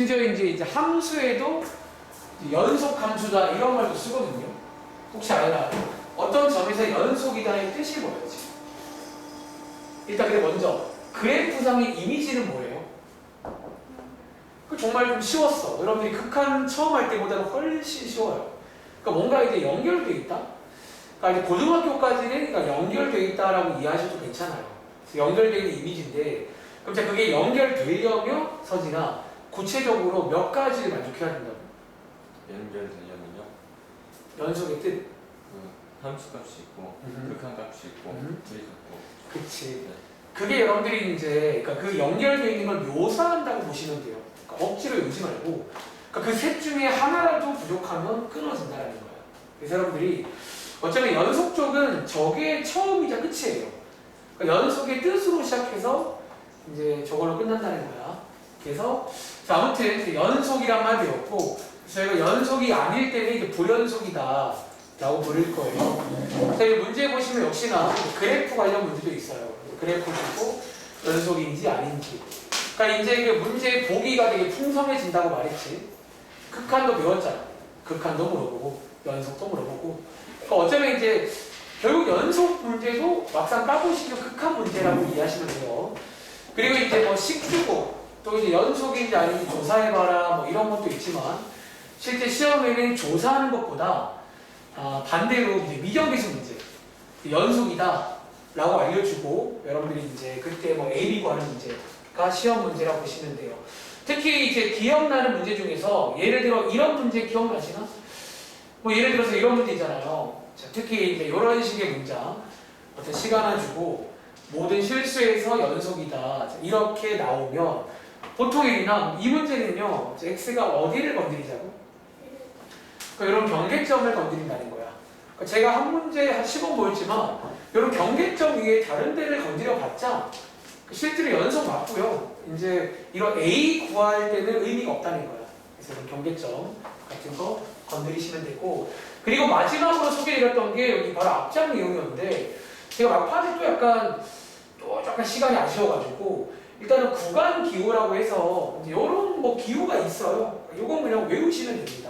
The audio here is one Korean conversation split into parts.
심지어 이제 함수에도 연속 함수다 이런 말도 쓰거든요. 혹시 알아요? 어떤 점에서 연속이다의 뜻이 뭐였지? 일단 근데 먼저 그래프상의 이미지는 뭐예요? 그 정말 좀 쉬웠어. 여러분들이 극한 처음 할 때보다는 훨씬 쉬워요. 그러니까 뭔가 이제 연결돼 있다. 그러니까 이제 고등학교까지는 그러니까 연결돼 있다라고 이해하셔도 괜찮아요. 연결되어 있는 이미지인데, 그럼 자 그게 연결되려면 서진아 구체적으로 몇 가지를 만족해야 된다고? 연결되려면요? 연속의 뜻. 그 함수값이 있고 극한값이 있고 둘이 같고. 그치. 네. 그게 여러분들이 이제 그러니까 그 연결되어 있는 걸 묘사한다고 보시면 돼요. 그러니까 억지로 외우지 말고, 그러니까 그 셋 중에 하나라도 부족하면 끊어진다는 거예요. 그래서 여러분들이 어쩌면 연속 쪽은 저게 처음이자 끝이에요. 그러니까 연속의 뜻으로 시작해서 이제 저걸로 끝난다는 거야. 그래서 자, 아무튼 연속이란 말 배웠고, 저희가 연속이 아닐 때는 이제 불연속이다 라고 부를 거예요. 자, 이 문제 보시면 역시나 그래프 관련 문제도 있어요. 그래프 보고 연속인지 아닌지. 그러니까 이제 그 문제 보기가 되게 풍성해진다고 말했지. 극한도 배웠잖아. 극한도 물어보고 연속도 물어보고. 그러니까 어쩌면 이제 결국 연속 문제도 막상 까보시면 극한 문제라고 이해하시면 돼요. 그리고 이제 뭐 식주고 또 이제 연속인지 아닌지 조사해봐라 뭐 이런 것도 있지만, 실제 시험에는 조사하는 것보다 반대로 이제 미정비수 문제 연속이다 라고 알려주고, 여러분들이 이제 그때 뭐 A, B 구하는 문제가 시험 문제라고 보시면 돼요. 특히 이제 기억나는 문제 중에서 예를 들어 이런 문제 기억나시나? 뭐 예를 들어서 이런 문제 있잖아요. 자, 특히 이제 이런 식의 문장, 어떤 시간 하나 주고 모든 실수에서 연속이다 자, 이렇게 나오면 보통 이 문제는요, x가 어디를 건드리자고? 그러니까 이런 경계점을 건드린다는 거야. 그러니까 제가 한 문제 한 10원 보였지만 이런 경계점 위에 다른 데를 건드려 봤자 실제로 연속 맞고요. 이제 이런 A 구할 때는 의미가 없다는 거야. 그래서 이런 경계점 같은 거 건드리시면 되고, 그리고 마지막으로 소개해드렸던 게 여기 바로 앞장 내용이었는데, 제가 막판에 또 약간 시간이 아쉬워가지고 일단은 구간 기호라고 해서 이제 이런 뭐 기호가 있어요. 이건 그냥 외우시면 됩니다.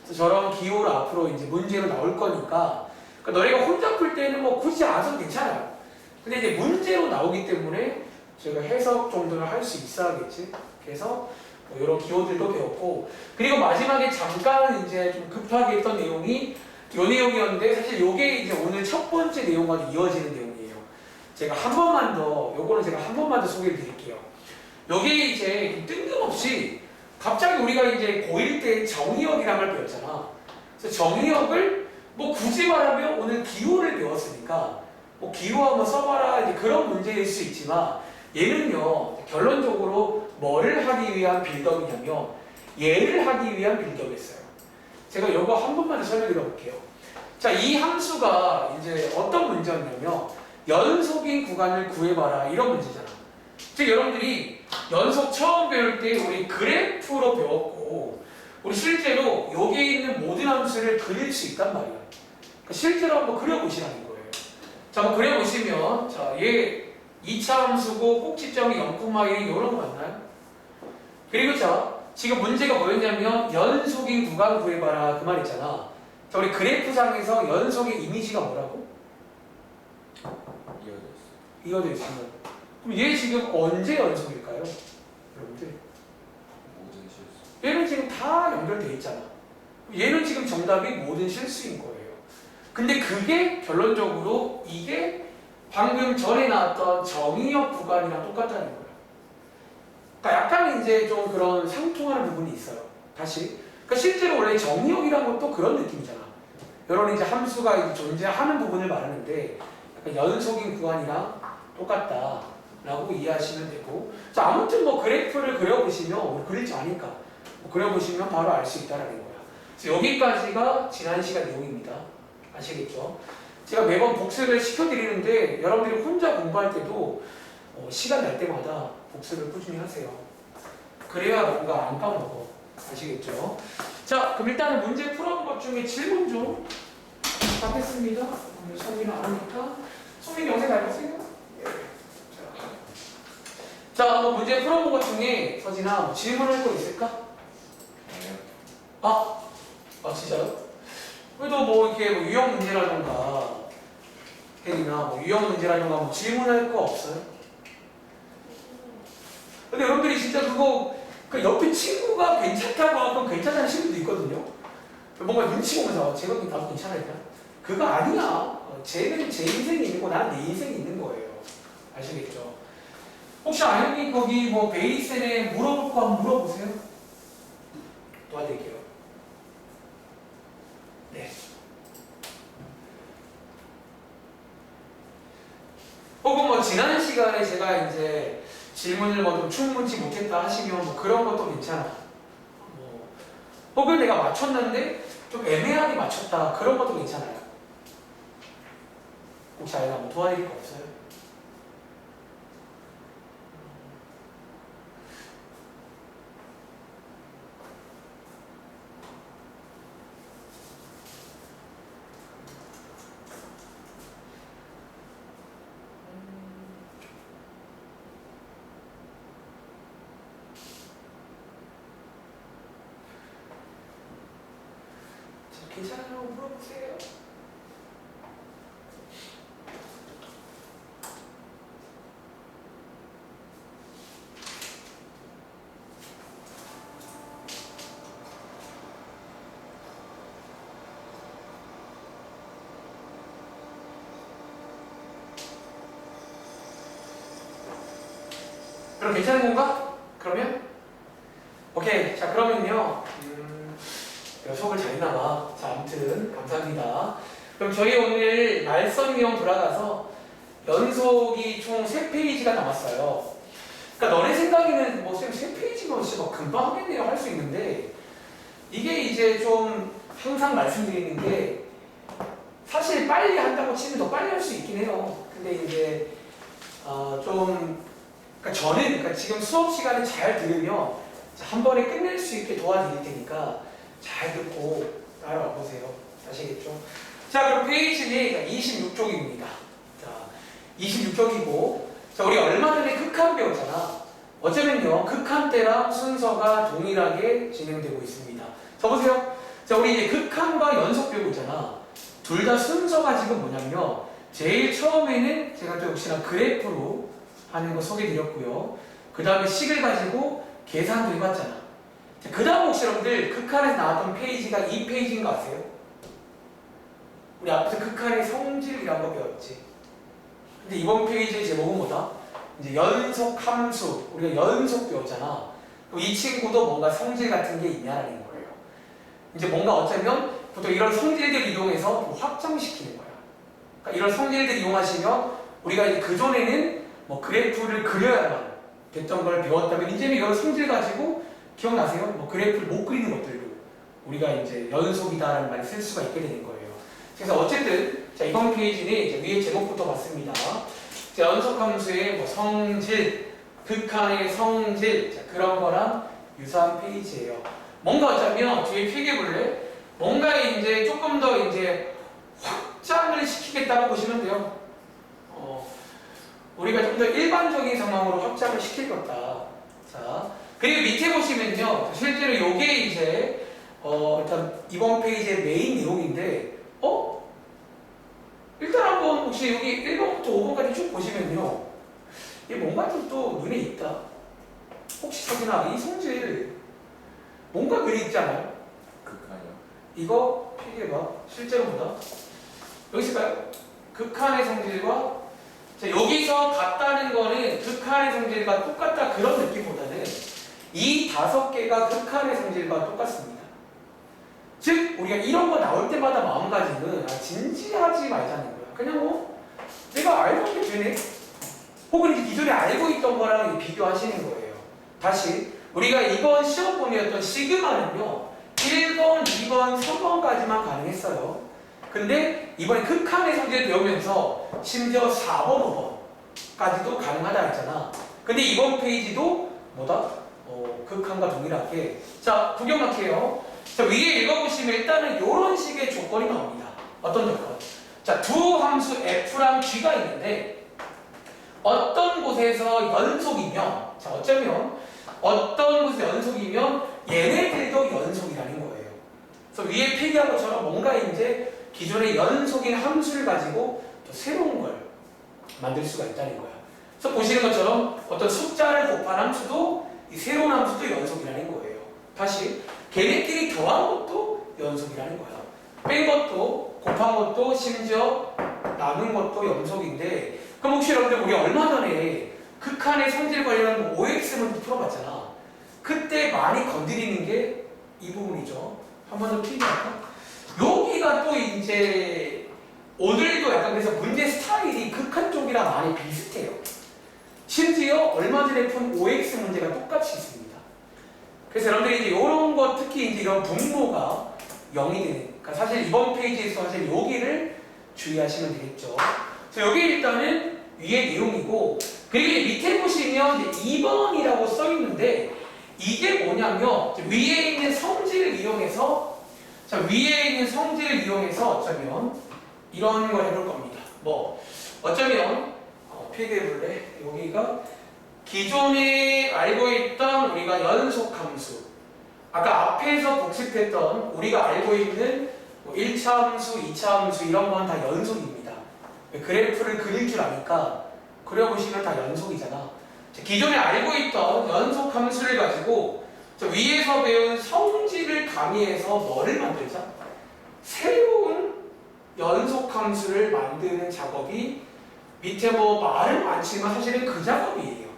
그래서 저런 기호로 앞으로 이제 문제로 나올 거니까, 그러니까 너네가 혼자 풀 때는 뭐 굳이 안 써도 괜찮아요. 근데 이제 문제로 나오기 때문에 저희가 해석 정도는 할 수 있어야겠지. 그래서 뭐 이런 기호들도 배웠고, 그리고 마지막에 잠깐 이제 좀 급하게 했던 내용이 이 내용이었는데, 사실 이게 이제 오늘 첫 번째 내용과 이어지는 내용이에요. 제가 한 번만 더, 요거는 제가 한 번만 더 소개해 드릴게요. 여기 이제 뜬금없이 갑자기 우리가 이제 고1 때 정의역이란 걸 배웠잖아. 그래서 정의역을 뭐 굳이 말하면 오늘 기호를 배웠으니까 뭐 기호 한번 써봐라 이제 그런 문제일 수 있지만, 얘는요 결론적으로 뭐를 하기 위한 빌드업이냐면 얘를 하기 위한 빌드업이었어요. 제가 이거 한 번만 더 설명해 드려볼게요. 자, 이 함수가 이제 어떤 문제였냐면 연속인 구간을 구해봐라 이런 문제잖아. 즉 여러분들이 연속 처음 배울 때 우리 그래프로 배웠고, 우리 실제로 여기에 있는 모든 함수를 그릴 수 있단 말이야. 그러니까 실제로 한번 그려보시라는 거예요. 자, 한번 그려보시면, 자, 얘 2차 함수고 꼭지점이 0,1 이런 거 맞나요? 그리고 자, 지금 문제가 뭐였냐면 연속인 구간 구해봐라 그 말 있잖아. 자, 우리 그래프상에서 연속의 이미지가 뭐라고? 이어져 있으면. 그럼 얘 지금 언제 연속일까요? 여러분들. 모든 실수. 얘는 지금 다 연결돼 있잖아. 얘는 지금 정답이 모든 실수인 거예요. 근데 그게 결론적으로 이게 방금 전에 나왔던 정의역 구간이랑 똑같다는 거예요. 그러니까 약간 이제 좀 그런 상통하는 부분이 있어요. 다시. 그러니까 실제로 원래 정의역이란 것도 그런 느낌이잖아. 여러분 이제 함수가 이제 존재하는 부분을 말하는데 약간 연속인 구간이랑 똑같다라고 이해하시면 되고, 자, 아무튼 뭐 그래프를 그려보시면, 우리 그릴 줄 아니까 뭐 그려보시면 바로 알 수 있다는 거야. 그래서 여기까지가 지난 시간 내용입니다. 아시겠죠? 제가 매번 복습을 시켜드리는데 여러분들이 혼자 공부할 때도 시간 날 때마다 복습을 꾸준히 하세요. 그래야 뭔가 안 까먹어. 아시겠죠? 자, 그럼 일단은 문제 풀어본 것 중에 질문 좀 받겠습니다. 오늘 성민은 안 하니까. 성민이 영상 잘 보세요. 자, 자, 뭐 문제 풀어본 것 중에 서진아 뭐 질문할 거 있을까? 아니요. 아 진짜요? 그래도 뭐 이렇게 뭐 유형 문제라던가 혜리나 뭐 유형 문제라던가 뭐 질문할 거 없어요? 근데 여러분들이 진짜 그거 그 옆에 친구가 괜찮다고 하면 괜찮다는 친구도 있거든요. 뭔가 눈치 보면서 제가 나도 괜찮아요. 그거 아니야. 쟤는 제 인생이 있는 거 나는 내 인생이 있는 거예요. 아시겠죠? 혹시 아영이 거기 뭐 베이센에 물어볼 거 한번 물어보세요. 도와드릴게요. 네. 혹은 뭐 지난 시간에 제가 이제 질문을 뭐 좀 충분치 못했다 하시면 뭐 그런 것도 괜찮아. 뭐 혹은 내가 맞췄는데 좀 애매하게 맞췄다 그런 것도 괜찮아요. 혹시 아이가 뭐 도와드릴 거 없어요? 괜찮아요. 물어보세요. 그럼 괜찮은 건가? 그러면? 오케이. 자, 그러면요. 수업을 잘 나가. 자, 아무튼 감사합니다. 그럼 저희 오늘 말썽이형 돌아가서 연속이 총 3페이지가 남았어요. 그러니까 너네 생각에는 뭐 쌤 3페이지면 진짜 막 금방 하겠네요 할 수 있는데 이게 이제 좀 항상 말씀드리는 게 사실 빨리 한다고 치면 더 빨리 할 수 있긴 해요. 근데 이제 좀 그러니까 저는 그러니까 지금 수업 시간에 잘 들으면 한 번에 끝낼 수 있게 도와드릴 테니까 잘 듣고 따라와 보세요. 아시겠죠? 자, 그럼 페이지는 26쪽입니다. 자, 26쪽이고, 자, 우리 얼마 전에 극한 배웠잖아. 어쩌면요, 극한 때랑 순서가 동일하게 진행되고 있습니다. 자, 보세요. 자, 우리 이제 극한과 연속 배우고 있잖아. 둘 다 순서가 지금 뭐냐면요. 제일 처음에는 제가 또 역시나 그래프로 하는 거 소개드렸고요. 그 다음에 식을 가지고 계산도 해봤잖아. 그 다음 혹시 여러분들 극한에서 나왔던 페이지가 이 페이지인 거 아세요? 우리 앞에서 극한의 성질이라는 거 배웠지. 근데 이번 페이지의 제목은 뭐다? 이제 연속 함수. 우리가 연속 배웠잖아. 그럼 이 친구도 뭔가 성질 같은 게 있냐라는 거예요. 이제 뭔가 어쩌면 보통 이런 성질들을 이용해서 뭐 확장시키는 거야. 그러니까 이런 성질들 이용하시면 우리가 이제 그전에는 뭐 그래프를 그려야만 됐던 걸 배웠다면 이제는 이런 성질 가지고 기억나세요? 뭐 그래프를 못 그리는 것들도 우리가 이제 연속이다라는 말을 쓸 수가 있게 되는 거예요. 그래서 어쨌든 자, 이번 페이지는 이제 위에 제목부터 봤습니다. 자, 연속함수의 뭐 성질, 극한의 성질 자, 그런 거랑 유사한 페이지예요. 뭔가 어쩌면 뒤에 필기 볼래? 뭔가 이제 조금 더 이제 확장을 시키겠다고 보시면 돼요. 우리가 좀 더 일반적인 상황으로 확장을 시킬 거다. 자, 그리고 밑에 보시면요, 실제로 이게 이제 일단 이번 페이지의 메인 내용인데, 일단 한번 혹시 여기 1번부터 5번까지 쭉 보시면요, 이게 뭔가 좀 또 눈에 있다. 혹시 저기나 이 성질 뭔가 눈에 있잖아요. 극한이요. 이거 필기해봐. 실제로 보다. 여기 있을까요? 극한의 성질과 자, 여기서 같다는 거는 극한의 성질과 똑같다 그런 느낌보다는 이 5개가 극한의 성질과 똑같습니다. 즉 우리가 이런 거 나올 때마다 마음가짐은 진지하지 말자는 거야. 그냥 뭐 내가 알고 있는 게 되네. 혹은 이제 기존에 알고 있던 거랑 비교하시는 거예요. 다시 우리가 이번 시험범위였던 시그마는요 1번, 2번, 3번까지만 가능했어요. 근데 이번에 극한의 성질을 배우면서 심지어 4번, 5번까지도 가능하다 했잖아. 근데 이번 페이지도 뭐다? 극한과 동일하게 자 구경할게요. 자 위에 읽어보시면 일단은 이런 식의 조건이 나옵니다. 어떤 조건? 자 두 함수 f랑 g가 있는데 어떤 곳에서 연속이면, 자, 어쩌면 어떤 곳에서 연속이면 얘네들도 연속이라는 거예요. 그래서 위에 필기한 것처럼 뭔가 이제 기존의 연속인 함수를 가지고 또 새로운 걸 만들 수가 있다는 거야. 그래서 보시는 것처럼 어떤 숫자를 곱한 함수도 이 새로운 함수도 연속이라는 거예요. 다시 걔네끼리 더한 것도 연속이라는 거야. 뺀 것도 곱한 것도 심지어 나눈 것도 연속인데, 그럼 혹시 여러분들 우리 얼마 전에 극한의 성질 관련한 OX 문제 풀어봤잖아. 그때 많이 건드리는 게 이 부분이죠. 한 번 더 필기할까? 여기가 또 이제 오늘도 약간 그래서 문제 스타일이 극한 쪽이랑 많이 비슷해요. 심지어 얼마 전에 푼 OX 문제가 똑같이 있습니다. 그래서 여러분들이 이제 이런 거 특히 이제 이런 분모가 0이 되는, 그러니까 사실 이번 페이지에서 사실 여기를 주의하시면 되겠죠. 그래서 여기 일단은 위에 내용이고, 그리고 이제 밑에 보시면 이제 2번이라고 써 있는데 이게 뭐냐면 위에 있는 성질을 이용해서, 자, 위에 있는 성질을 이용해서 어쩌면 이런 걸 해볼 겁니다. 뭐 어쩌면 필기해볼래? 여기가 기존에 알고 있던 우리가 연속함수, 아까 앞에서 복습했던 우리가 알고 있는 1차 함수, 2차 함수 이런 건 다 연속입니다. 그래프를 그릴 줄 아니까 그려보시면 다 연속이잖아. 기존에 알고 있던 연속함수를 가지고 위에서 배운 성질을 가미해서 뭐를 만들자? 새로운 연속함수를 만드는 작업이 밑에 뭐 말은 많지만 사실은 그 작업이에요.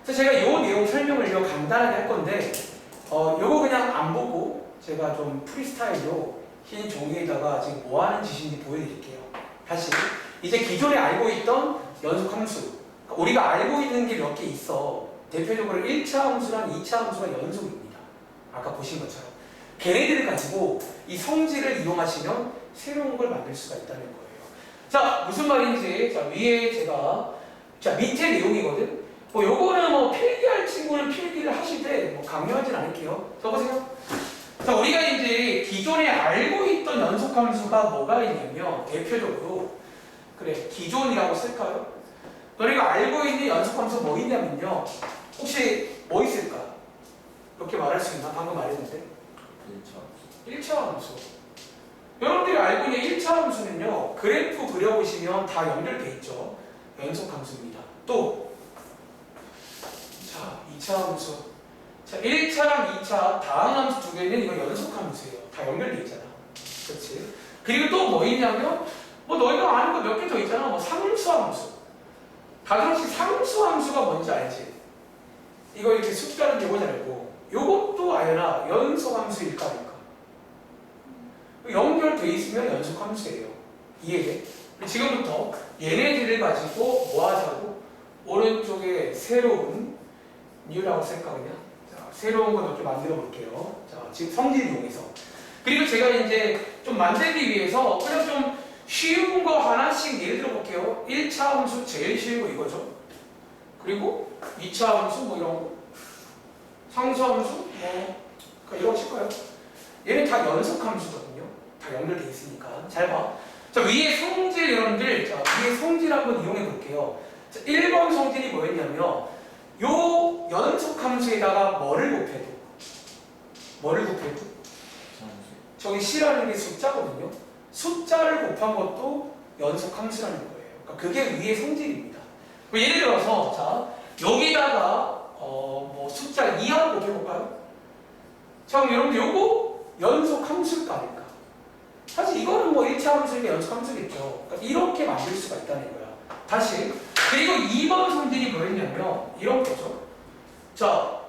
그래서 제가 이 내용 설명을 간단하게 할 건데 요거 그냥 안 보고 제가 좀 프리스타일로 흰 종이에다가 지금 뭐 하는 짓인지 보여드릴게요. 다시 이제 기존에 알고 있던 연속함수, 우리가 알고 있는 게 몇 개 있어. 대표적으로 1차 함수랑 2차 함수가 연속입니다. 아까 보신 것처럼 걔네들을 가지고 이 성질을 이용하시면 새로운 걸 만들 수가 있다는 거예요. 자, 무슨 말인지, 자, 위에 제가, 자, 밑에 내용이거든. 뭐 요거는 뭐 필기할 친구는 필기를 하시되 뭐 강요하진 않을게요. 써보세요. 자, 우리가 이제 기존에 알고 있던 연속함수가 뭐가 있냐면 대표적으로, 그래, 기존이라고 쓸까요? 우리가 알고 있는 연속함수 뭐 있냐면요, 혹시 뭐 있을까? 이렇게 말할 수 있나? 방금 말했는데 1차 함수. 여러분들이 알고 있는 1차 함수는요, 그래프 그려보시면 다 연결돼 있죠. 연속함수입니다. 또 자, 2차 함수. 자, 1차랑 2차 다항 함수 두 개는 이거 연속함수예요. 다 연결돼 있잖아. 그렇지? 그리고 또 뭐 있냐면 뭐 너희가 아는 거 몇 개 더 있잖아. 뭐 상수함수. 다들 혹시 상수함수가 뭔지 알지? 이거 이렇게 숫자는 요거 알고, 요것도 알아. 연속함수일까 아닐까? 연결돼 있으면 연속함수예요. 이해돼? 지금부터 얘네들을 가지고 뭐 하자고? 오른쪽에 새로운 뉴라고 쓸까 그냥? 자, 새로운 거 몇 개 만들어 볼게요. 자, 지금 성질 이용해서. 그리고 제가 이제 좀 만들기 위해서 그냥 좀 쉬운 거 하나씩 예를 들어 볼게요. 1차 함수 제일 쉬운 거 이거죠. 그리고 2차 함수 뭐 이런 거. 상수 함수 뭐 이런 거 칠까요? 얘는 다 연속 함수거든요. 다 연결돼 있으니까. 잘 봐. 자, 위에 성질 여러분들, 자, 위에 성질 한번 이용해 볼게요. 자, 1번 성질이 뭐였냐면 요 연속 함수에다가 뭐를 곱해도 저기 C라는 게 숫자거든요. 숫자를 곱한 것도 연속 함수라는 거예요. 그러니까 그게 위의 성질입니다. 예를 들어서 자, 여기다가 뭐 숫자 2하고 곱해볼까요? 자, 그럼 여러분들 요거 연속 함수일까 아닐까? 사실 이거는 뭐 1차 함수니까 연속 함수겠죠. 그러니까 이렇게 만들 수가 있다는 거야. 다시. 그리고 2번 성질이 뭐였냐면 이런 거죠. 자,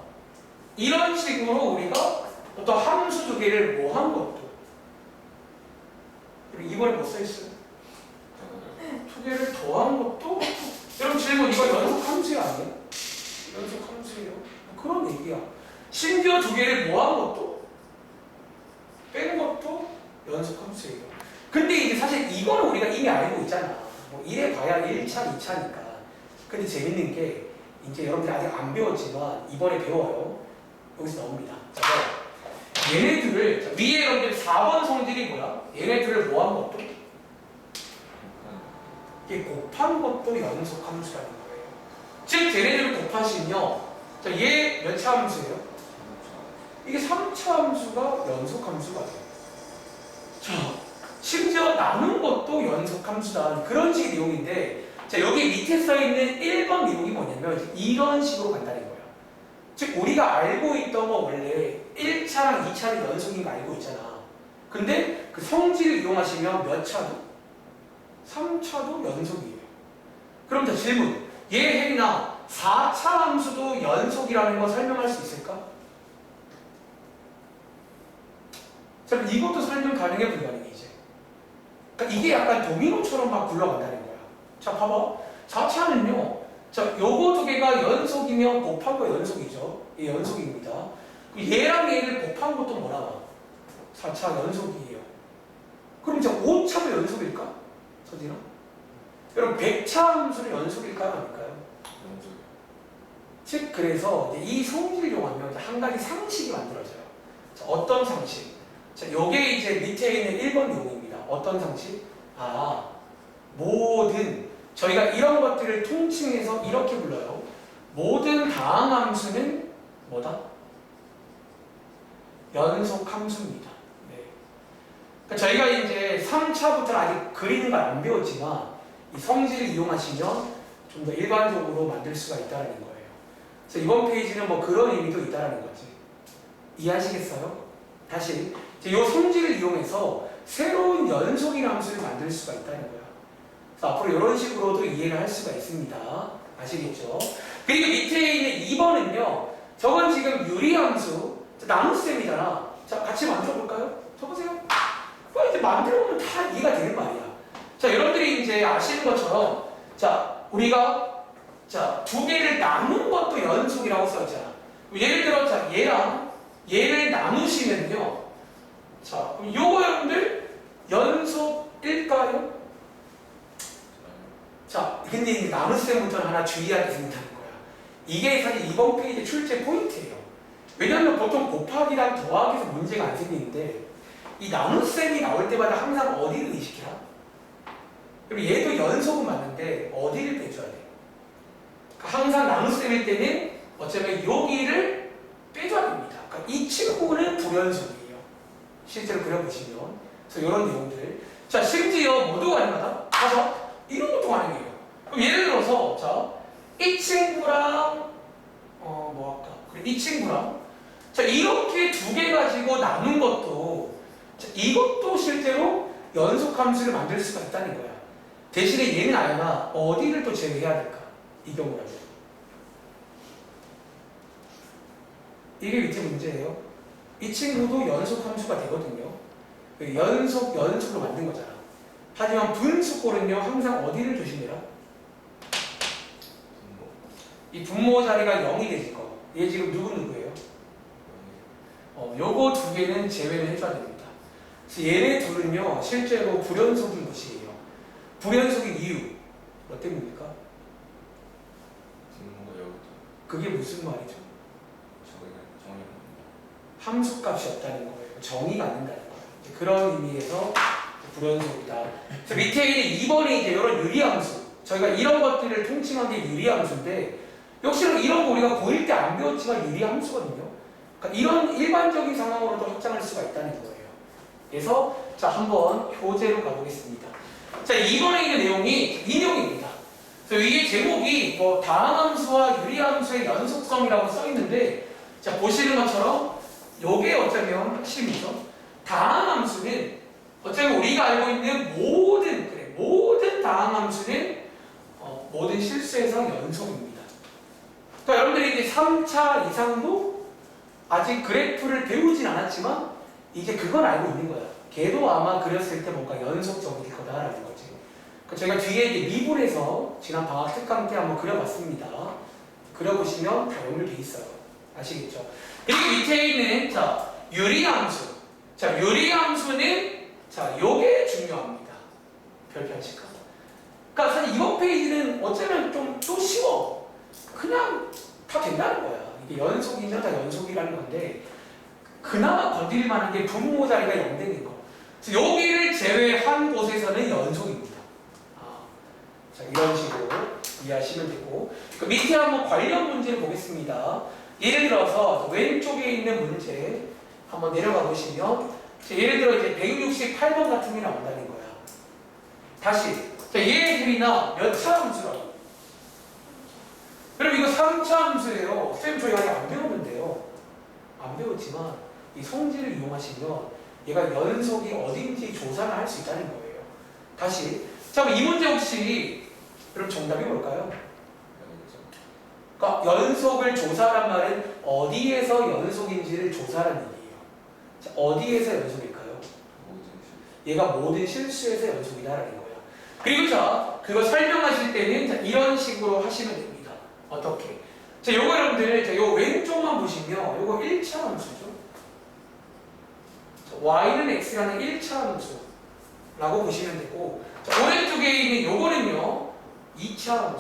이런 식으로 우리가 어떤 함수 두 개를 뭐 한 것도, 그리고 2번에 뭐 써있어요? 두 개를 더한 것도. 여러분 질문, 이거 연속 함수야 아니에요? 연속 함수예요. 그런 얘기야. 심지어 두 개를 뭐 한 것도, 뺀 것도 연속 함수예요. 근데 이제 사실 이거는 우리가 이미 알고 있잖아. 뭐 이래 봐야 1차, 2차니까. 근데 재밌는 게 이제 여러분들이 아직 안 배웠지만 이번에 배워요. 여기서 나옵니다. 자, 얘네들을, 자, 위에 여러분들 4번 성질이 뭐야? 얘네들을 뭐 한 것도? 이게 곱한 것도 연속 함수라는 거예요. 즉 쟤네들을 곱하시면요. 자, 얘 몇 차 함수예요? 이게 3차 함수가 연속 함수가 돼요. 자, 심지어 나눈 것도 연속 함수다. 그런 식의 내용인데, 자, 여기 밑에 써있는 1번 내용이 뭐냐면 이런 식으로 간다는 거예요. 즉 우리가 알고 있던 거 원래 1차랑 2차는 연속인 거 알고 있잖아. 근데 그 성질을 이용하시면 몇 차도? 3차도 연속이에요. 그럼 자 질문, 얘 혜린아 4차 함수도 연속이라는 거 설명할 수 있을까? 자, 이것도 설명 가능해 불가능해 이제. 그러니까 이게 약간 도미노처럼 막 굴러간다는 거야. 자 봐봐, 4차는요, 자 요거 두 개가 연속이면 곱한 거 연속이죠. 이 연속입니다. 얘랑 얘를 곱한 것도 뭐라 봐? 4차 연속이에요. 그럼 이제 5차도 연속일까? 서진아? 여러분 100차 함수는 연속일까요? 아닐까요? 연속이요. 즉 그래서 이제 이 성질을 이용하면 이제 한 가지 상식이 만들어져요. 자, 어떤 상식? 자, 요게 이제 밑에 있는 1번 내용입니다. 어떤 상식? 아, 모든 저희가 이런 것들을 통칭해서 이렇게 불러요. 모든 다항함수는 뭐다? 연속함수입니다. 네. 그러니까 저희가 이제 3차부터는 아직 그리는 걸 안 배웠지만 이 성질을 이용하시면 좀 더 일반적으로 만들 수가 있다는 거예요. 그래서 이번 페이지는 뭐 그런 의미도 있다는 거지. 이해하시겠어요? 다시 이 성질을 이용해서 새로운 연속인 함수를 만들 수가 있다는 거야. 그래서 앞으로 이런 식으로도 이해를 할 수가 있습니다. 아시겠죠? 그리고 밑에 있는 2번은요. 저건 지금 유리함수, 나눗셈이잖아. 자, 같이 만들어 볼까요? 쳐보세요. 이제 만들어보면 다 이해가 되는 말이야. 자, 여러분들이 이제 아시는 것처럼, 자, 우리가 자, 두 개를 나눈 것도 연속이라고 써있잖아. 예를 들어, 자, 얘랑 얘를 나누시면요. 자, 그럼 요거 여러분들 연속일까요? 자, 근데 이 나눗셈부터는 하나 주의하게 생긴다는 거야. 이게 사실 이번 페이지 출제 포인트예요. 왜냐하면 보통 곱하기랑 더하기에서 문제가 안 생기는데 이 나눗셈이 나올 때마다 항상 어디를 의식해라? 그리고 얘도 연속은 맞는데 어디를 빼줘야 돼? 그러니까 항상 나눗셈일 때는 어쩌면 여기를 빼줘야 됩니다. 그러니까 이 친구는 불연속이에요. 실제로 그려보시면. 그래서 이런 내용들. 자, 심지어 모두가 가능하다? 가서 이런 것도 가능해요. 그럼 예를 들어서, 자, 이 친구랑, 뭐 할까? 그래, 이 친구랑, 자, 이렇게 두 개 가지고 나눈 것도, 자, 이것도 실제로 연속함수를 만들 수가 있다는 거야. 대신에 얘는 아니나 어디를 또 제외해야 될까? 이 경우라면. 이게 밑에 문제예요. 이 친구도 연속함수가 되거든요. 연속으로 만든 거잖아. 하지만 분수꼴은요, 항상 어디를 조심해라? 이 분모 자리가 0이 되실 거. 얘 지금 누구예요? 요거 두 개는 제외를 해줘야 됩니다. 그래서 얘네 둘은요, 실제로 불연속인 것이에요. 불연속인 이유, 뭐 때문입니까? 분모가 여기도 그게 무슨 말이죠? 정의가 함수값이 없다는 거예요. 정의가 안 된다는 거예요. 그런 의미에서 불연속이다. 그래서 밑에 있는 2번에 이제 이런 유리함수. 저희가 이런 것들을 통칭한 게 유리함수인데, 역시나 이런 거 우리가 고1 때 안 배웠지만 유리함수거든요. 그러니까 이런 일반적인 상황으로도 확장할 수가 있다는 거예요. 그래서 자, 한번 교재로 가보겠습니다. 자, 2번에 있는 내용이 이 내용입니다. 그래서 이게 제목이 뭐 다항함수와 유리함수의 연속성이라고 써 있는데, 자, 보시는 것처럼 요게 어쩌면 핵심이죠. 다항함수는 어쩌면 우리가 알고 있는 모든 다항함수는 모든 실수에서 연속입니다. 그러니까 여러분들이 이제 3차 이상도 아직 그래프를 배우진 않았지만 이제 그건 알고 있는 거야. 걔도 아마 그렸을 때 뭔가 연속적일 거다라는 거지. 그러니까 저희가 뒤에 이제 미분해서 지난 방학 특강 때 한번 그려봤습니다. 그려보시면 다 연결돼 있어요. 아시겠죠? 그리고 밑에 있는 자, 유리함수. 자, 유리함수는 자, 요게 중요합니다. 별표 하실까? 그러니까 사실 이번 페이지는 어쩌면 좀 또 쉬워. 그냥 다 된다는 거야. 이게 연속이면 다 연속이라는 건데 그나마 건드릴 만한 게 분모 자리가 0되는 거. 그래서 여기를 제외한 곳에서는 연속입니다. 자, 이런 식으로 이해하시면 되고, 그 밑에 한번 관련 문제를 보겠습니다. 예를 들어서 왼쪽에 있는 문제 한번 내려가 보시면, 예를 들어 이제 168번 같은 게 나온다는 거야. 다시, 자, 얘들이나 몇 차 함수라고? 그럼 이거 3차 함수예요. 쌤 저희 아직 안 배웠는데요. 안 배웠지만 이 성질을 이용하시면 얘가 연속이 어딘지 조사를 할 수 있다는 거예요. 다시, 자, 그럼 이 문제 혹시 그럼 정답이 뭘까요? 그러니까 연속을 조사란 말은 어디에서 연속인지를 조사하는 얘기예요. 자, 어디에서 연속일까요? 얘가 모든 실수에서 연속이다라는 거예요. 그리고 자, 그거 설명하실 때는 자, 이런 식으로 하시면 됩니다. 어떻게? 자, 요거 여러분들, 자, 요 왼쪽만 보시면 요거 1차 함수죠. 자, y는 x라는 1차 함수라고 보시면 되고, 자, 오른쪽에 있는 요거는요 2차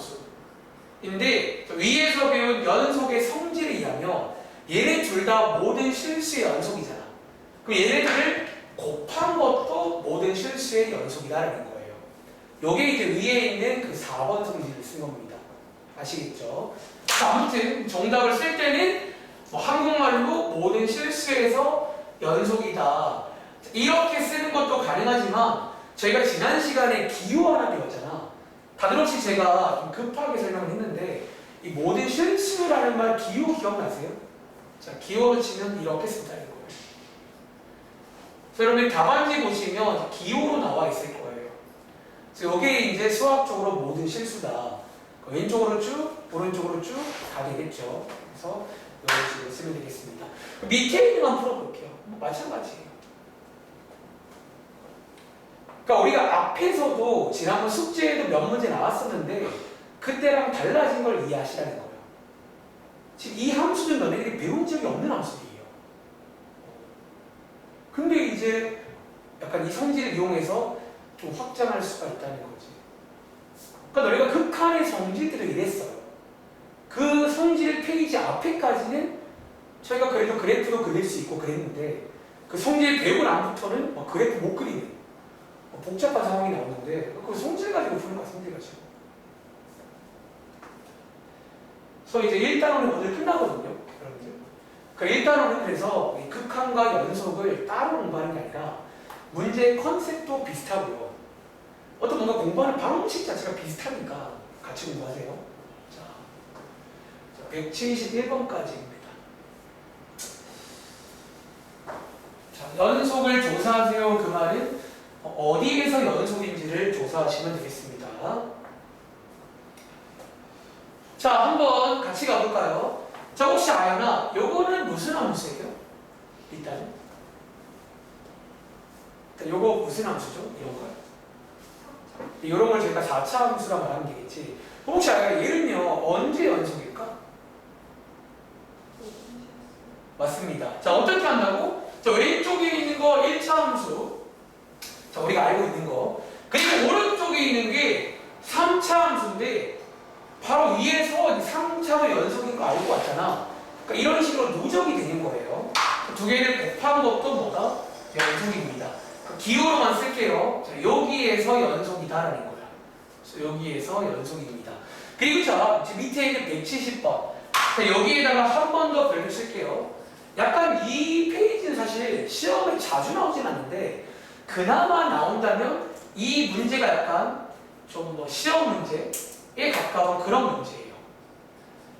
함수인데, 자, 위에서 배운 연속의 성질에 의하면 얘네 둘 다 모든 실수의 연속이잖아. 그럼 얘네들을 곱한 것도 모든 실수의 연속이다라는 거예요. 요게 이제 위에 있는 그 4번 성질을 쓴 겁니다. 아시겠죠? 자, 아무튼 정답을 쓸 때는 뭐 한국말로 모든 실수에서 연속이다. 이렇게 쓰는 것도 가능하지만 저희가 지난 시간에 기호 하나 배웠잖아. 다들 혹시 제가 좀 급하게 설명을 했는데 이 모든 실수라는 말 기호 기억나세요? 자, 기호로 치면 이렇게 쓴다는 거예요. 그래서 여러분들 답안지 보시면 기호로 나와 있을 거예요. 그래서 이게 이제 수학적으로 모든 실수다. 왼쪽으로 쭉, 오른쪽으로 쭉 다 되겠죠. 그래서 이런 식으로 쓰면 되겠습니다. 밑에 있는 건 풀어볼게요. 마찬가지예요. 그러니까 우리가 앞에서도 지난번 숙제에도 몇 문제 나왔었는데 그때랑 달라진 걸 이해하시라는 거예요. 지금 이 함수는 너네들이 배운 적이 없는 함수들이에요. 근데 이제 약간 이 성질을 이용해서 좀 확장할 수가 있다는 거지. 그러니까 너희가 극한의 성질들을 이랬어요. 그 성질 페이지 앞에까지는 저희가 그래도 그래프도 그릴 수 있고 그랬는데 그 성질 배우고 나부터는 막 그래프 못 그리는 복잡한 상황이 나오는데 그 성질 가지고 푸는 거야, 성질 가지고. 그래서 이제 1단원이 오늘 끝나거든요, 여러분들. 그 1단원은 그래서 이 극한과 연속을 따로 공부하는 게 아니라 문제의 컨셉도 비슷하고요. 어떤 뭔가 공부하는 방식 자체가 비슷하니까 같이 공부하세요. 자, 171번까지입니다. 자, 연속을 조사하세요. 그 말은 어디에서 연속인지를 조사하시면 되겠습니다. 자, 한번 같이 가볼까요? 자, 혹시 아연아, 요거는 무슨 함수예요? 일단은. 요거 무슨 함수죠? 이런 거요? 이런 걸 저희가 4차 함수라 말하면 되겠지. 혹시 아연아, 얘는요, 언제 연속일까? 맞습니다. 자, 어떻게 한다고? 자, 왼쪽에 있는 거 1차 함수. 자, 우리가 알고 있는 거. 그리고 오른쪽에 있는 게 3차 함수인데, 바로 위에서 3차가 연속인 거 알고 왔잖아. 그러니까 이런 식으로 누적이 되는 거예요. 두 개를 곱한 것도 뭐다? 연속입니다. 기호로만 쓸게요. 자, 여기에서 연속이다라는 거야. 그래서 여기에서 연속입니다. 그리고 자, 밑에 있는 170번. 자, 여기에다가 한 번 더 별표 쓸게요. 약간 이 페이지는 사실 시험에 자주 나오진 않는데 그나마 나온다면 이 문제가 약간 좀 뭐 시험 문제에 가까운 그런 문제예요.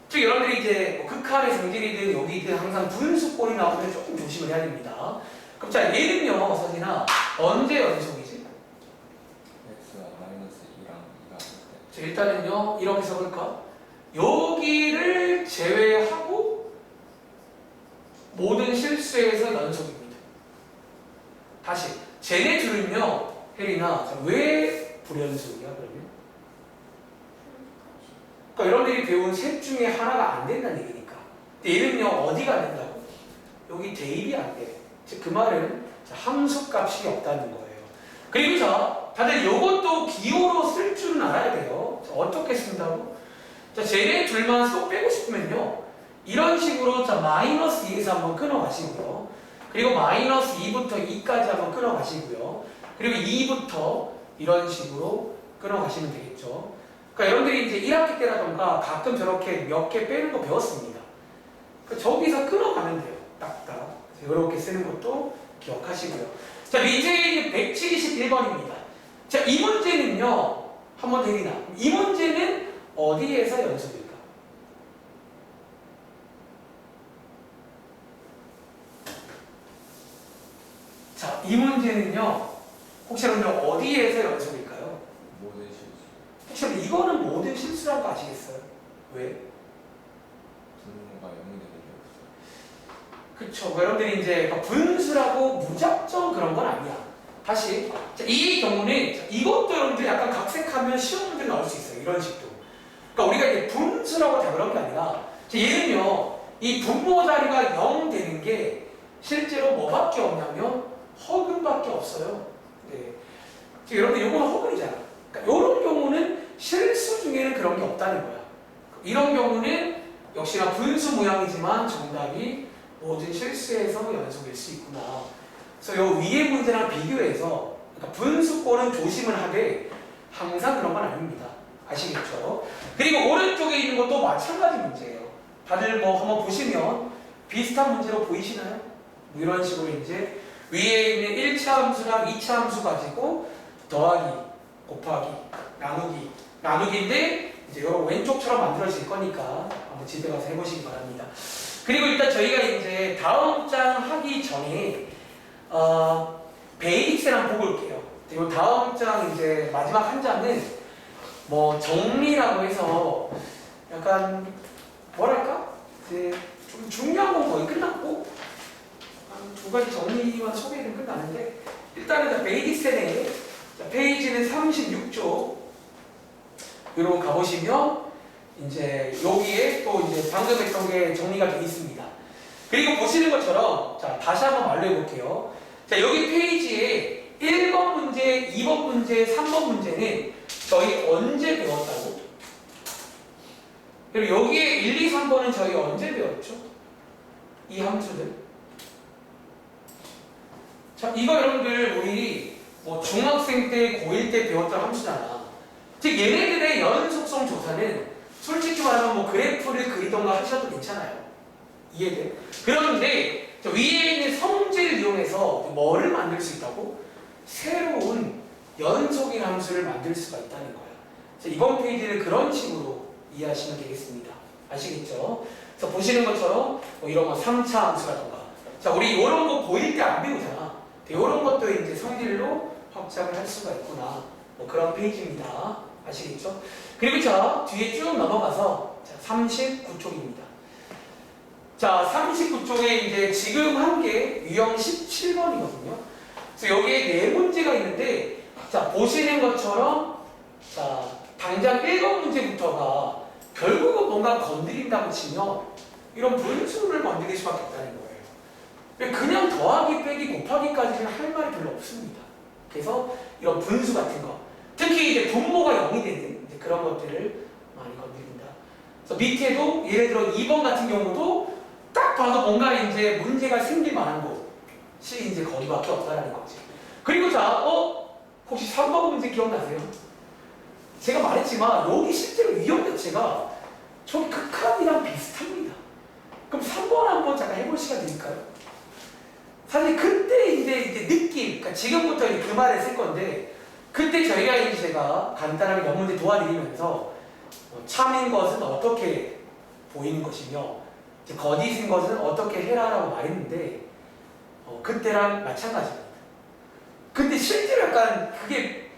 즉 여러분들이 이제 뭐 극한의 성질이든 여기든 항상 분수꼴이 나오면 조금 조심을 해야 됩니다. 그럼 자, 얘는요, 서진아, 언제 연속이지? x가 -2랑 2가 있을 때. 자, 일단은요, 이렇게 써볼까? 여기를 제외하고 모든 실수에서 연속입니다. 다시, 쟤네 둘은요, 혜린아, 자, 왜 불연속이야, 그러면? 그러니까 여러분들이 배운 셋 중에 하나가 안 된다는 얘기니까. 근데 얘는요, 어디가 안 된다고? 여기 대입이 안 돼. 즉, 그 말은 함수값이 없다는 거예요. 그리고 자, 다들 이것도 기호로 쓸 줄은 알아야 돼요. 자, 어떻게 쓴다고? 자, 쟤네 둘만 쏙 빼고 싶으면요, 이런 식으로 자, -2에서 한번 끊어가시고요. 그리고 -2부터 2까지 한번 끊어가시고요. 그리고 2부터 이런 식으로 끊어가시면 되겠죠. 그러니까 여러분들이 이제 1학기 때라던가 가끔 저렇게 몇 개 빼는 거 배웠습니다. 그러니까 저기서 끊어가면 돼요. 딱딱. 이렇게 쓰는 것도 기억하시고요. 자, 문제 171번입니다. 자, 이 문제는요. 한번 대리나. 이 문제는 어디에서 연습일까? 자, 이 문제는요. 혹시 여러분들 어디에서 연습일까요? 모든 실수. 혹시 여러분 이거는 모든 실수라는 거 아시겠어요? 왜? 분모가 0이 되는 게 없어요. 그쵸. 여러분들이 이제 분수라고 무작정 그런 건 아니야. 다시. 자, 이 경우는 자, 이것도 여러분들 약간 각색하면 시험 문제 나올 수 있어요. 이런 식도. 그러니까 우리가 이제 분수라고 다 그런 게 아니라 자, 얘는요. 이 분모 자리가 0 되는 게 실제로 뭐밖에 없냐면 허근밖에 없어요. 네. 지금 여러분들 이거는 허근이잖아. 그러니까 이런 경우는 실수 중에는 그런 게 없다는 거야. 이런 경우는 역시나 분수 모양이지만 정답이 모든 실수에서 연속일 수 있구나. 그래서 요 위의 문제랑 비교해서 그러니까 분수꼴은 조심을 하되 항상 그런 건 아닙니다. 아시겠죠? 그리고 오른쪽에 있는 것도 마찬가지 문제예요. 다들 뭐 한번 보시면 비슷한 문제로 보이시나요? 뭐 이런 식으로 이제 위에 있는 1차 함수랑 2차 함수 가지고 더하기, 곱하기, 나누기인데 이제 이런 왼쪽처럼 만들어질 거니까 한번 집에 가서 해보시기 바랍니다. 그리고 일단 저희가 이제 다음 장 하기 전에 베이직스를 한번 보고 올게요. 그리고 다음 장 이제 마지막 한 장은 뭐 정리라고 해서 약간 뭐랄까 이제 좀 중요한 건 거의 끝났고 한 두 가지 정리만 소개는 끝나는데 일단은 베이직스에 페이지는 36쪽 위로 가보시면 이제 여기에 또 이제 방금 했던 게 정리가 되어 있습니다. 그리고 보시는 것처럼 자 다시 한번 말로 해볼게요. 자 여기 페이지에 1번 문제, 2번 문제, 3번 문제는 저희 언제 배웠다고? 그리고 여기에 1, 2, 3번은 저희 언제 배웠죠? 이 함수들. 자 이거 여러분들 우리 뭐 중학생 때, 고1 때 배웠던 함수잖아. 즉 얘네들의 연속성 조사는 솔직히 말하면 뭐 그래프를 그리던가 하셔도 괜찮아요. 이해돼? 그런데 저 위에 있는 성질을 이용해서 뭐를 만들 수 있다고? 새로운 연속인 함수를 만들 수가 있다는 거야. 자, 이번 페이지를 그런 식으로 이해하시면 되겠습니다. 아시겠죠? 그래서 보시는 것처럼 뭐 이런 거 3차 함수라던가 자 우리 이런 거 고1 때 안 배우잖아. 이런 것도 이제 성질로 확장을 할 수가 있구나. 뭐 그런 페이지입니다. 아시겠죠? 그리고 자 뒤에 쭉 넘어가서 자 39쪽입니다. 자 39쪽에 이제 지금 한 게 유형 17번이거든요. 그래서 여기에 네 문제가 있는데 자 보시는 것처럼 자 당장 1번 문제부터가 결국은 뭔가 건드린다고 치면 이런 분수를 건드릴 수밖에 없다는 거예요. 그냥 더하기, 빼기, 곱하기까지는 할 말이 별로 없습니다. 그래서 이런 분수 같은 거 특히 이제 분모가 0이 되는 이제 그런 것들을 많이 건드린다. 그래서 밑에도 예를 들어 2번 같은 경우도 딱 봐도 뭔가 이제 문제가 생길 만한 곳이 이제 거기밖에 없다라는 거지. 그리고 자, 혹시 3번 문제 기억나세요? 제가 말했지만 여기 실제로 유형 자체가 좀 극한이랑 비슷합니다. 그럼 3번 한번 잠깐 해볼 시간 드릴까요? 사실 그때 이제 느낌, 그러니까 지금부터 이제 그 말을 쓸 건데 그때 저희가 이제 제가 간단하게 몇 문제 도와드리면서 참인 것은 어떻게 보이는 것이며 이제 거짓인 것은 어떻게 해라라고 말했는데 그때랑 마찬가지입니다. 근데 실제로 약간 그게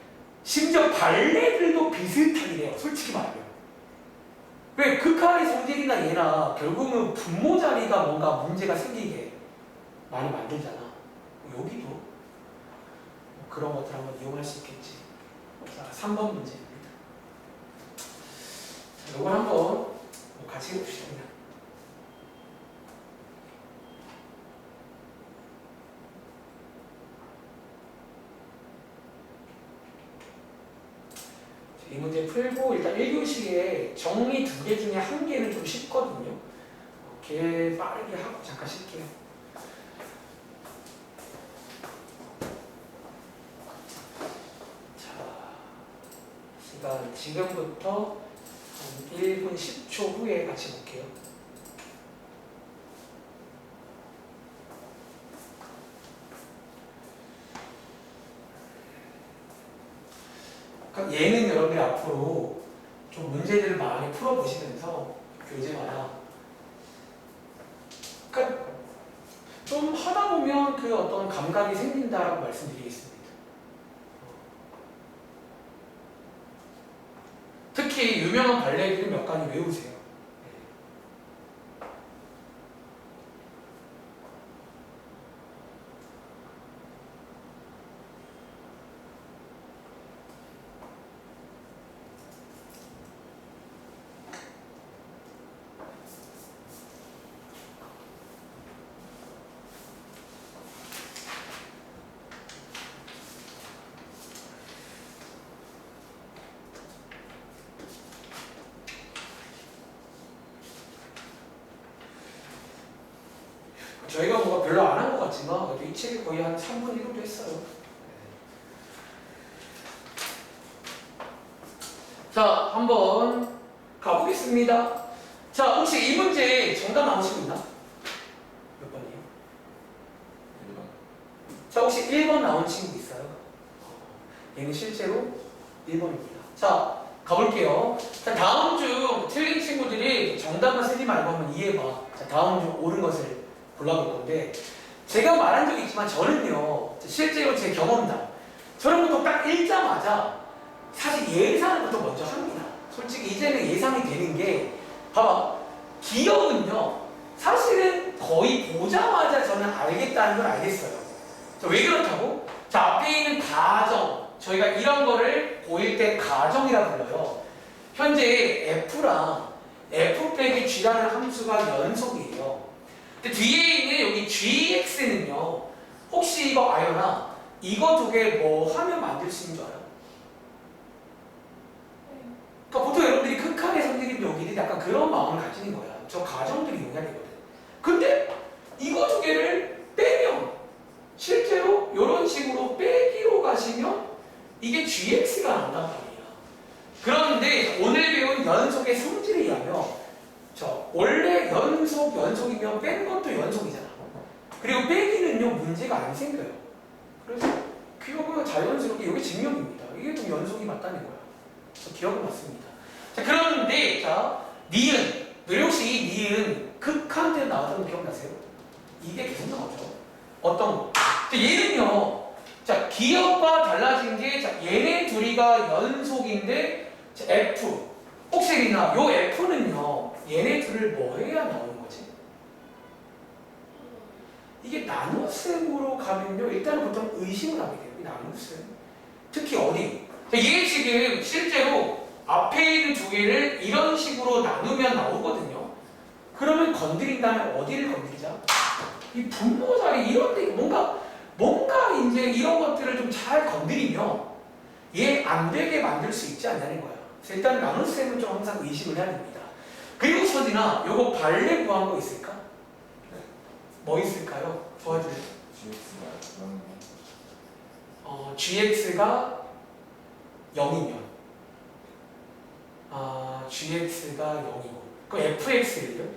심지어 발레들도 비슷하긴 해요. 솔직히 말하면. 왜 극한의 성질이나 얘나 결국은 분모 자리가 뭔가 문제가 생기게 많이 만들잖아. 여기도 뭐 그런 것들 한번 이용할 수 있겠지. 자, 3번 문제입니다. 자, 이걸 한번 같이 해봅시다. 그냥. 자, 이 문제 풀고 일단 1교시에 정리 2개 중에 1개는 좀 쉽거든요. 이렇게 빠르게 하고 잠깐 쉴게요. 기간 지금부터 한 1분 10초 후에 같이 볼게요. 그러니까 얘는 여러분들이 앞으로 좀 문제들을 많이 풀어보시면서 교재마다 그러니까 좀 하다 보면 그 어떤 감각이 생긴다라고 말씀드리겠습니다. 특히 유명한 발레들은 몇 가지 외우세요. 저희가 뭐가 별로 안 한 것 같지만 그래도 이 책이 거의 한 3분 1도 했어요. 자, 한번 가보겠습니다. 자, 혹시 이 문제 정답 나오시고 있나? 몇 번이에요? 1번. 자, 혹시 1번 나온 친구 있어요? 얘는 실제로 1번입니다. 자, 가볼게요. 자, 다음 중 틀린 친구들이 정답만 쓰지 말고 한번 이해해봐. 자, 다음 중 옳은 것을 골라볼 건데, 제가 말한 적이 있지만 저는요, 실제로 제 경험담, 저는 보통 딱 읽자마자 사실 예상부터 먼저 합니다. 솔직히 이제는 예상이 되는 게, 봐봐, 기억은요, 사실은 거의 보자마자 저는 알겠다는 걸 알겠어요. 자, 왜 그렇다고? 자, 앞에 있는 가정, 저희가 이런 거를 고1 때 가정이라 불러요. 현재 F랑 F 빼기 G라는 함수가 연속이에요. 근데 뒤에 있는 여기 GX는요, 혹시 이거 아요나 이거 두 개 뭐 하면 만들 수 있는 줄 알아요? 그러니까 보통 여러분들이 극한의 성질인 여기는 약간 그런 마음을 가지는 거야. 저 가정들이 용해야 되거든. 근데 이거 두 개를 빼면 실제로 이런 식으로 빼기로 가시면 이게 GX가 난단 말이야. 그런데 오늘 배운 연속의 성질에 의하면 원래 연속이면 뺀 것도 연속이잖아. 그리고 빼기는요 문제가 안 생겨요. 그래서 기억은 자연스럽게 이게 증명입니다. 이게 좀 연속이 맞다는 거야. 그래서 기억은 맞습니다. 자, 그런데 니은, 혹시 이 니은 극한 때 나왔던 거 기억나세요? 이게 계속 나오죠. 어떤 거? 자, 얘는요. 자, 기억과 달라진 게 얘네 둘이가 연속인데 F. 혹시 리나 요 F는요. 얘네 둘을 뭐 해야 나오는 거지? 이게 나눗셈으로 가면요. 일단은 보통 의심을 하게 돼요. 이 나눗셈. 특히 어디? 자, 얘 지금 실제로 앞에 있는 두 개를 이런 식으로 나누면 나오거든요. 그러면 건드린다면 어디를 건드리자? 이 분모 자리 이런 데 뭔가 이제 이런 것들을 좀 잘 건드리면 얘 안 되게 만들 수 있지 않냐는 거야. 그래서 일단 나눗셈은 좀 항상 의심을 해야 됩니다. 그리고 서진아, 요거 발레 구한 거 있을까? 네. 뭐 있을까요? 도와줄래? GX가 0이면 GX가 0이면 GX가 0이고 그 FX를요? FX.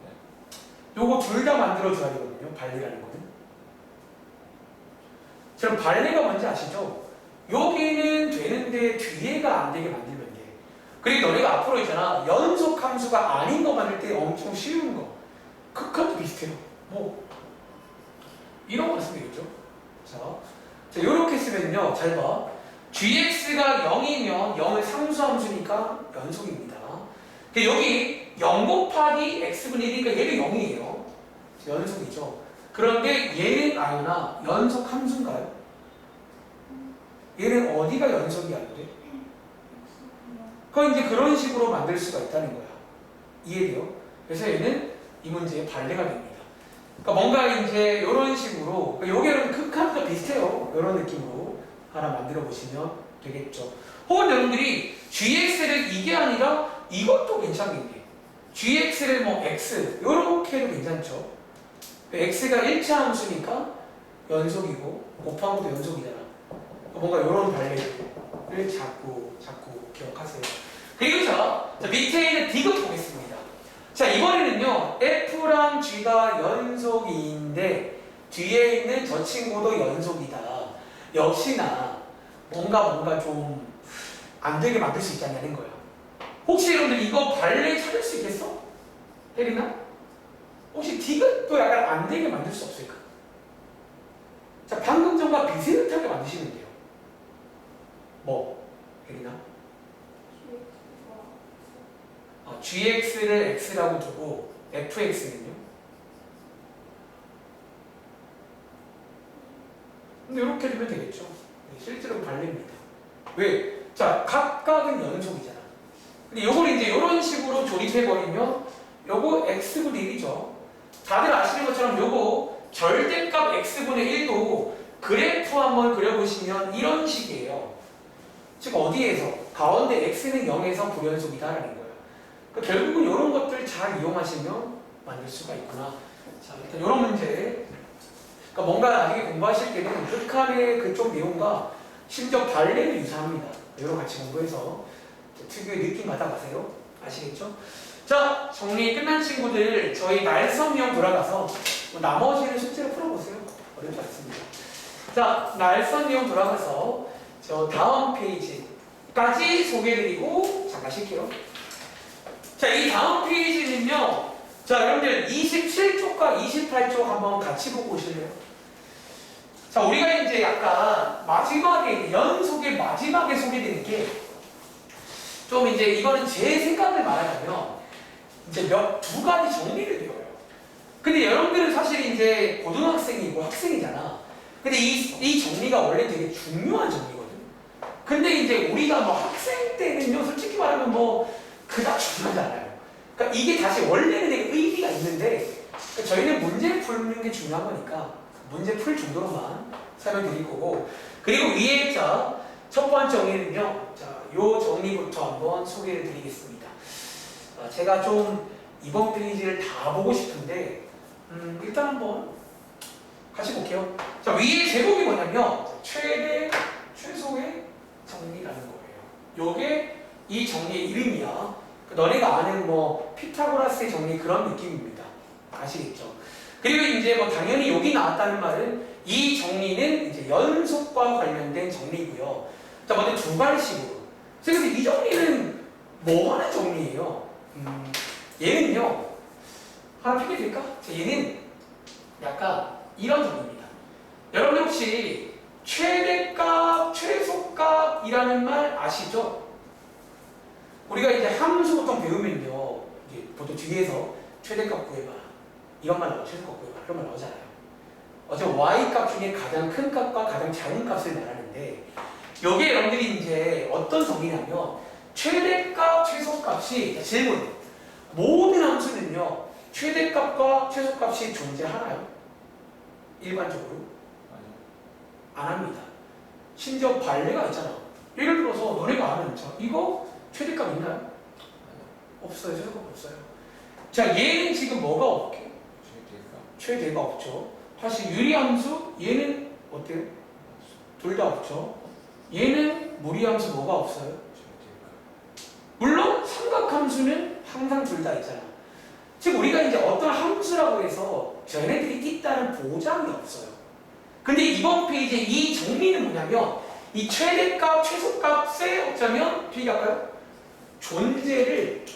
네. 요거 둘 다 만들어줘야 되거든요. 발레라는 거는. 그럼 발레가 뭔지 아시죠? 여기는 되는데 뒤에가 안 되게 만들면 돼. 그리고 너네가 앞으로 있잖아. 연속 함수가 아닌 거 만들 때 엄청 쉬운 거. 극한도 비슷해요. 뭐 이런 거 쓰면 되겠죠? 자, 요렇게 쓰면요. 잘 봐. GX가 0이면 0은 상수함수니까 연속입니다. 여기 0 곱하기 X분의 1이니까 얘는 0이에요. 연속이죠. 그런데 얘는 아요나 연속 함수인가요? 얘는 어디가 연속이 안 돼? 그건 이제 그런 식으로 만들 수가 있다는 거야. 이해돼요? 그래서 얘는 이 문제의 발레가 됩니다. 그러니까 뭔가 이제 이런 식으로, 요게는 극한과 비슷해요. 이런 느낌으로 하나 만들어 보시면 되겠죠. 혹은 여러분들이 GX를 이게 아니라 이것도 괜찮겠네. GX를 뭐 X, 요렇게 해도 괜찮죠. X가 1차 함수니까 연속이고 곱한 것도 연속이잖아. 뭔가 이런 발레를 자꾸 기억하세요. 그리고 자 밑에 있는 디귿 보겠습니다. 자 이번에는요 F랑 G가 연속인데 뒤에 있는 저 친구도 연속이다. 역시나 뭔가 좀 안 되게 만들 수 있지 않냐는 거예요. 혹시 여러분들 이거 발레 찾을 수 있겠어? 혜린아? 혹시 디귿도 약간 안 되게 만들 수 없을까? 자 방금 전과 비슷하게 만드시면 돼요. 뭐? 혜린아? gx를 x라고 두고 fx는요? 근데 이렇게 되면 되겠죠. 실제로 발레입니다. 왜? 자, 각각은 연속이잖아. 근데 요걸 이제 이런 식으로 조립해버리면 요거 x분의 1이죠. 다들 아시는 것처럼 요거 절대값 x분의 1도 그래프 한번 그려보시면 이런 식이에요. 즉 어디에서? 가운데 x는 0에서 불연속이다라는 거예요. 그러니까 결국은 이런 것들 잘 이용하시면 만들 수가 있구나. 자, 일단 이런 문제. 그러니까 뭔가 나중에 공부하실 때는 극한의 그쪽 내용과 심지어 발레를 유사합니다. 이런 같이 공부해서 특유의 느낌 받아가세요. 아시겠죠? 자, 정리 끝난 친구들 저희 날선형 돌아가서 나머지는 실제로 풀어보세요. 어렵지 않습니다. 자, 날선형 돌아가서 저 다음 페이지까지 소개해드리고 잠깐 쉴게요. 자, 이 다음 페이지는요. 자, 여러분들 27쪽과 28쪽 한번 같이 보고 오실래요? 자, 우리가 이제 약간 마지막에, 연속의 마지막에 소개되는 게 좀 이제 이거는 제 생각을 말하자면 이제 두 가지 정리를 배워요. 근데 여러분들은 사실 이제 고등학생이고 학생이잖아. 근데 이 정리가 원래 되게 중요한 정리거든. 근데 이제 우리가 뭐 학생 때는요, 솔직히 말하면 뭐 그닥 중요하지 않아요. 그러니까 이게 다시 원래는 되게 의미가 있는데 그러니까 저희는 문제 풀는 게 중요한 거니까 문제 풀 정도로만 설명드릴 거고, 그리고 위에 자 첫 번째 정리는요, 자 요 정리부터 한번 소개를 드리겠습니다. 제가 좀 이번 페이지를 다 보고 싶은데 일단 한번 같이 볼게요. 자, 위에 제목이 뭐냐면 최대 최소의 정리라는 거예요. 요게 이 정리의 이름이야. 너네가 아는 뭐 피타고라스의 정리 그런 느낌입니다. 아시겠죠? 그리고 이제 뭐 당연히 여기 나왔다는 말은 이 정리는 이제 연속과 관련된 정리고요. 자, 먼저 두 가지식으로. 그래서 이 정리는 뭐 하는 정리예요? 얘는요. 하나 핑계 드릴까? 자, 얘는 약간 이런 정리입니다. 여러분 혹시 최대값, 최소값이라는 말 아시죠? 우리가 이제 함수 보통 배우면요, 이제 보통 뒤에서 최대값 구해봐, 이런 말 나오고 최소값 구해봐, 이런 말 나오잖아요. 어차피 y값 중에 가장 큰 값과 가장 작은 값을 말하는데, 여기에 여러분들이 이제 어떤 정리냐면 최대값, 최소값이, 질문, 모든 함수는요 최대값과 최소값이 존재하나요? 일반적으로? 안 합니다. 심지어 발레가 있잖아. 예를 들어서 너네가 아는 자 이거 최대값 있나요? 없어요. 최소값 없어요. 자, 얘는 지금 뭐가 없게? 최대가 없죠. 사실 유리함수 얘는 어때요? 둘 다 없죠. 얘는 무리함수 뭐가 없어요? 물론 삼각함수는 항상 둘 다 있잖아. 즉 우리가 이제 어떤 함수라고 해서 쟤네들이 있다는 보장이 없어요. 근데 이번 페이지에 이 정리는 뭐냐면 이 최대값, 최소값에 어쩌면 비교할까요? 존재를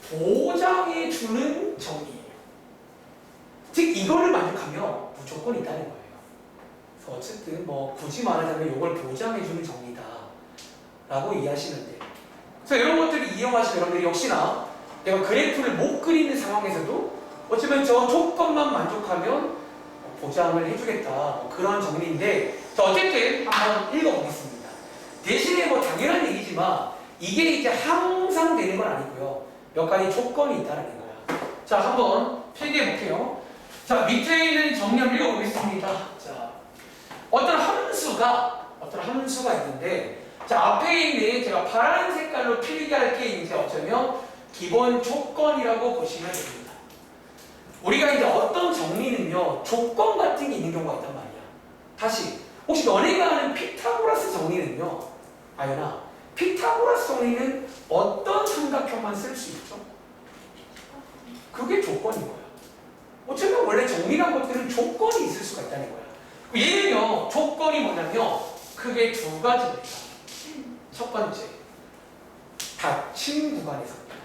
보장해 주는 정리예요. 즉 이거를 만족하면 무조건 있다는 거예요. 그래서 어쨌든 뭐 굳이 말하자면 이걸 보장해 주는 정리다 라고 이해하시면 돼요. 그래서 이런 것들을 이용하시면 여러분들이 역시나 내가 그래프를 못 그리는 상황에서도 어쩌면 저 조건만 만족하면 보장을 해주겠다, 뭐 그런 정리인데, 자, 어쨌든 한번 읽어보겠습니다. 대신에 뭐 당연한 얘기지만 이게 이제 항상 되는 건 아니고요. 몇 가지 조건이 있다는 거야. 자, 한번 필기해 볼게요. 자, 밑에 있는 정리 한번 읽어보겠습니다. 자, 어떤 함수가 있는데, 자, 앞에 있는 제가 파란 색깔로 필기할 게 이제 어쩌면 기본 조건이라고 보시면 됩니다. 우리가 이제 어떤 정리는요, 조건 같은 게 있는 경우가 있단 말이야. 다시, 혹시 너네가 아는 피타고라스 정리는요? 아연아, 피타고라스 정리는 어떤 삼각형만 쓸 수 있죠? 그게 조건인 거야. 어쩌면 원래 정리란 것들은 조건이 있을 수가 있다는 거야. 얘는요, 조건이 뭐냐면 크게 두 가지입니다. 첫 번째, 닫힌 구간에서입니다.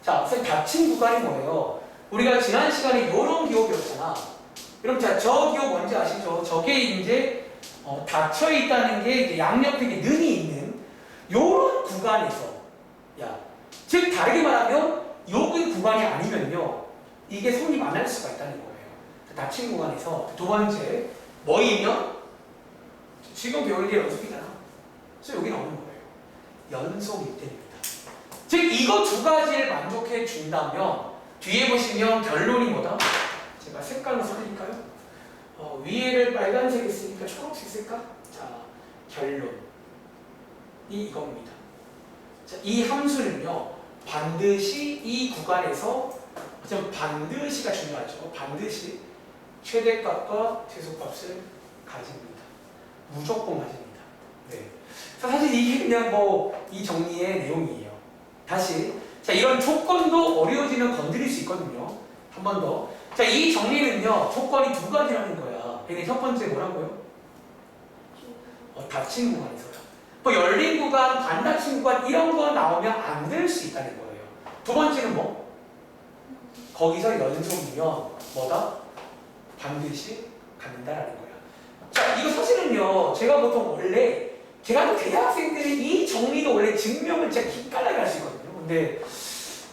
자, 선생님 닫힌 구간이 뭐예요? 우리가 지난 시간에 이런 기호 배웠잖아. 여러분, 자, 저 기호 뭔지 아시죠? 저게 이제 닫혀 있다는 게 이제 양옆에 는이 있는 요런 구간에서, 야, 즉 다르게 말하면 여기 구간이 아니면요, 이게 성립 안 할 수가 있다는 거예요. 닫힌 구간에서 두 번째, 뭐이면 지금 배울 게 연속이잖아. 그래서 여기 나오는 거예요. 연속 입대입니다. 즉 이거 두 가지를 만족해 준다면 뒤에 보시면 결론이 뭐다? 제가 색깔로 써드릴까요? 위에를 빨간색에 쓰니까 초록색 쓸까? 자, 결론이 이겁니다. 자, 이 함수는요, 반드시 이 구간에서, 반드시가 중요하죠. 반드시 최대값과 최소값을 가집니다. 무조건 가집니다. 네. 자, 사실 이게 그냥 이 정리의 내용이에요. 다시, 자, 이런 조건도 어려워지면 건드릴 수 있거든요. 한 번 더. 자, 이 정리는요, 조건이 두 가지라는 거야. 근데 첫 번째 뭐라고요? 닫힌 구간에서요. 열린 구간, 반닫힌 구간 이런 거 나오면 안 될 수 있다는 거예요. 두 번째는 뭐? 거기서 연속이면 뭐다? 반드시 갖는다라는 거야. 자, 이거 사실은요, 제가 보통 원래 제가 대학생들이 이 정리도 원래 증명을 진짜 기깔나게 할 수 있거든요. 근데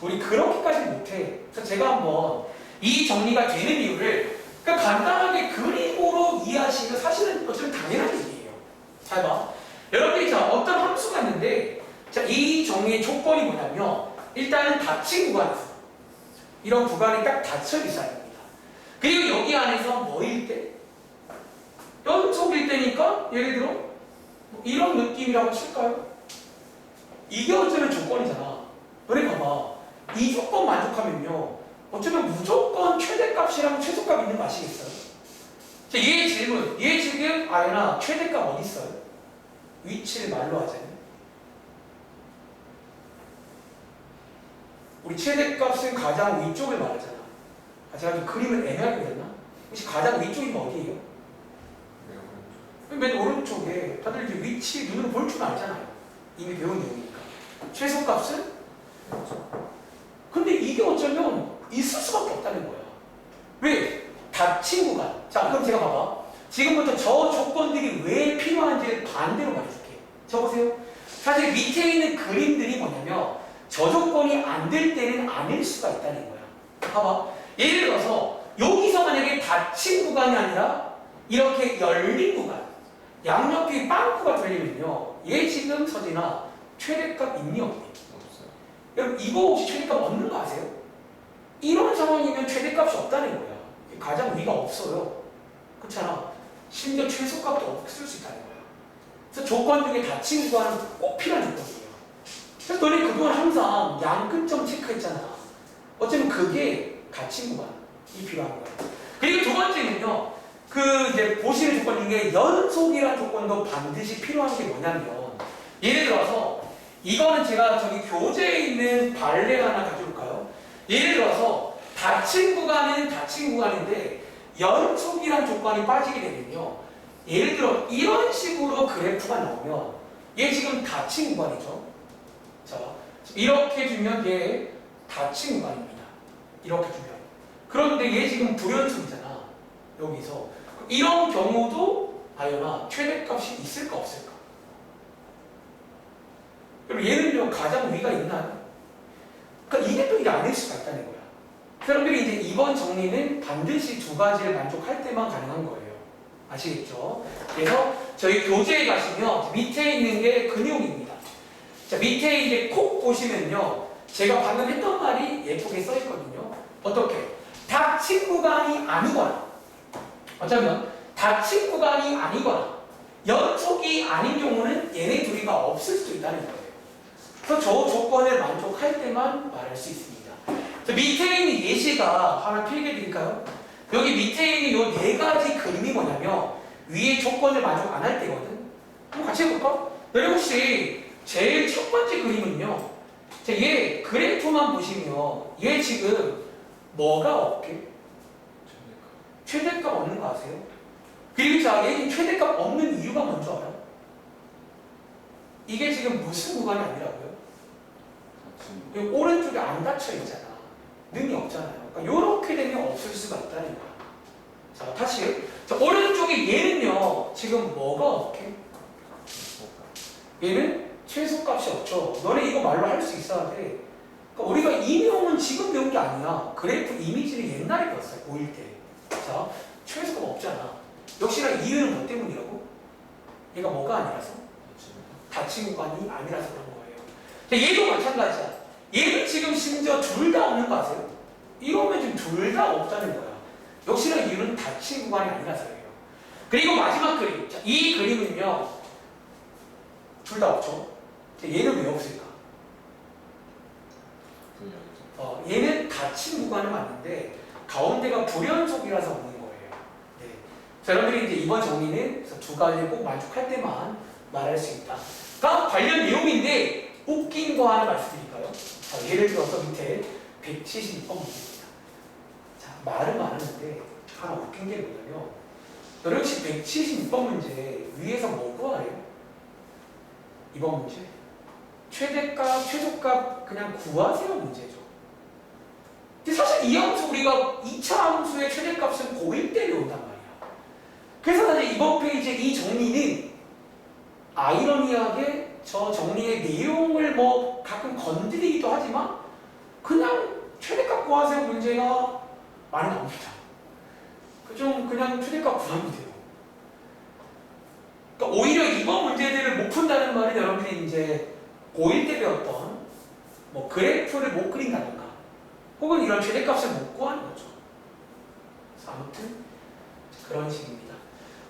우리 그렇게까지 못해. 그래서 제가 한번 이 정리가 되는 이유를 간단하게 그림으로 이해하시면 사실은 어쩌면 당연한 얘기예요. 잘 봐. 여러분들이 자, 어떤 함수가 있는데, 자, 이 정리의 조건이 뭐냐면 일단은 닫힌 구간에서 이런 구간이 딱 닫혀 있어야 됩니다. 그리고 여기 안에서 뭐일 때? 연속일 때니까 예를 들어 이런 느낌이라고 칠까요? 이게 어쩌면 조건이잖아. 너네 봐봐. 이 조건 만족하면요, 어쩌면 무조건 최대값이랑 최소값 있는 거 아시겠어요? 자, 얘의 질문. 얘 지금 아연아 최대값 어디 있어요? 위치를 말로 하자면 우리 최대값은 가장 위쪽을 말하잖아. 제가 좀 그림을 애매하게 그렸나? 혹시 가장 위쪽이면 어디예요? 맨 오른쪽에 다들 이제 위치 눈으로 볼 줄 알잖아요. 이미 배운 내용이니까. 최소값은? 근데 이게 어쩌면 있을 수밖에 없다는 거야. 왜? 닫힌 구간. 자, 그럼 제가 봐봐. 지금부터 저 조건들이 왜 필요한지를 반대로 말해줄게. 저 보세요. 사실 밑에 있는 그림들이 뭐냐면 저 조건이 안 될 때는 아닐 수가 있다는 거야. 봐봐. 예를 들어서 여기서 만약에 닫힌 구간이 아니라 이렇게 열린 구간, 양옆이 빵꾸가 들리면요, 얘 지금 서진아 최대값 있니 없니? 없어요. 여러분 이거 혹시 최대값 없는 거 아세요? 이런 상황이면 최대값이 없다는 거야. 가장 위가 없어요. 그렇잖아. 심지어 최소값도 없을 수 있다는 거야. 그래서 조건 중에 닫힌 구간은 꼭 필요한 조건이에요. 그래서 너네 그동안 항상 양끝점 체크했잖아. 어쩌면 그게 닫힌 구간이 필요한 거야. 그리고 두 번째는요, 이제 보시는 조건 중에 연속이라는 조건도 반드시 필요한 게 뭐냐면, 예를 들어서 이거는 제가 저기 교재에 있는 발레 하나 가져올까요? 예를 들어서 닫힌 구간은 닫힌 구간인데 연속이라는 조건이 빠지게 되면요, 예를 들어 이런 식으로 그래프가 나오면 얘 지금 닫힌 구간이죠. 자, 이렇게 주면 얘 닫힌 구간입니다. 이렇게 주면. 그런데 얘 지금 불연속이잖아. 여기서. 이런 경우도 아연아 최대값이 있을까 없을까? 그럼 얘는요 가장 위가 있나요? 그러니까 이게 또 이게 아닐 수가 있다는 거야. 여러분들이 이제 이번 정리는 반드시 두 가지를 만족할 때만 가능한 거예요. 아시겠죠? 그래서 저희 교재에 가시면 밑에 있는 게 그 내용입니다. 자, 밑에 이제 콕 보시면요, 제가 방금 했던 말이 예쁘게 써 있거든요. 어떻게? 닫힌 구간이 아니거나, 어쩌면 닫힌 구간이 아니거나 연속이 아닌 경우는 얘네 둘이가 없을 수도 있다는 거예요. 그래서 저 조건을 만족할 때만 말할 수 있습니다. 자, 밑에 있는 예시가 하나 필기해 드릴까요? 여기 밑에 있는 이 네 가지 그림이 뭐냐면 위의 조건을 만족 안 할 때거든. 한번 같이 해볼까? 여러분 혹시 제일 첫 번째 그림은요. 자, 얘 그래프만 보시면 얘 지금 뭐가 없게? 최대값 없는 거 아세요? 그리고 자, 얘는 최대값 없는 이유가 뭔지 알아? 이게 지금 무슨 구간이 아니라고요? 여기 오른쪽에 안 닫혀 있잖아. 능이 없잖아요. 그러니까 이렇게 되면 없을 수가 있다는 거야. 자, 다시. 자, 오른쪽에 얘는요, 지금 뭐가 없게? 얘는 최소값이 없죠. 너네 이거 말로 할 수 있어야 돼. 그러니까 우리가 이 내용은 지금 배운 게 아니야. 그래프 이미지를 옛날에 배웠어요. 고1 때. 자, 최소값 없잖아. 역시나 이유는 뭐 때문이라고? 얘가 뭐가 아니라서? 닫힌 구간이 아니라서 그런 거예요. 자, 얘도 마찬가지야. 얘는 지금 심지어 둘 다 없는 거 아세요? 이러면 지금 둘 다 없다는 거야. 역시나 이유는 닫힌 구간이 아니라서예요. 그리고 마지막 그림. 자, 이 그림은요. 둘 다 없죠. 자, 얘는 왜 없을까? 얘는 닫힌 구간은 맞는데 가운데가 불연속이라서 없는 거예요. 네. 자, 여러분들이 이제 이번 정리는 그래서 두 가지를 꼭 만족할 때만 말할 수 있다. 다음 관련 내용인데 웃긴 거 하나 말씀드릴까요? 자, 예를 들어서 밑에 172번 문제입니다. 자, 말은 많았는데 하나 웃긴 게 뭐냐면 여러분 혹시 176번 문제 위에서 뭐 구하래요? 이번 문제 최대값, 최소값 그냥 구하세요 문제죠. 근데 사실 이 함수 우리가 2차 함수의 최대값은 고1 때 배운단 말이야. 그래서 사실 이번 페이지의 이 정리는 아이러니하게 저 정리의 내용을 뭐 가끔 건드리기도 하지만 그냥 최대값 구하세요 문제가 많이 나옵니다. 좀 그냥 최대값 구하면 돼요. 그러니까 오히려 이번 문제들을 못 푼다는 말은 여러분들이 이제 고1 때 배웠던 뭐 그래프를 못 그린다던가 혹은 이런 최대값을 못 구하는 거죠. 그래서 아무튼 그런 식입니다.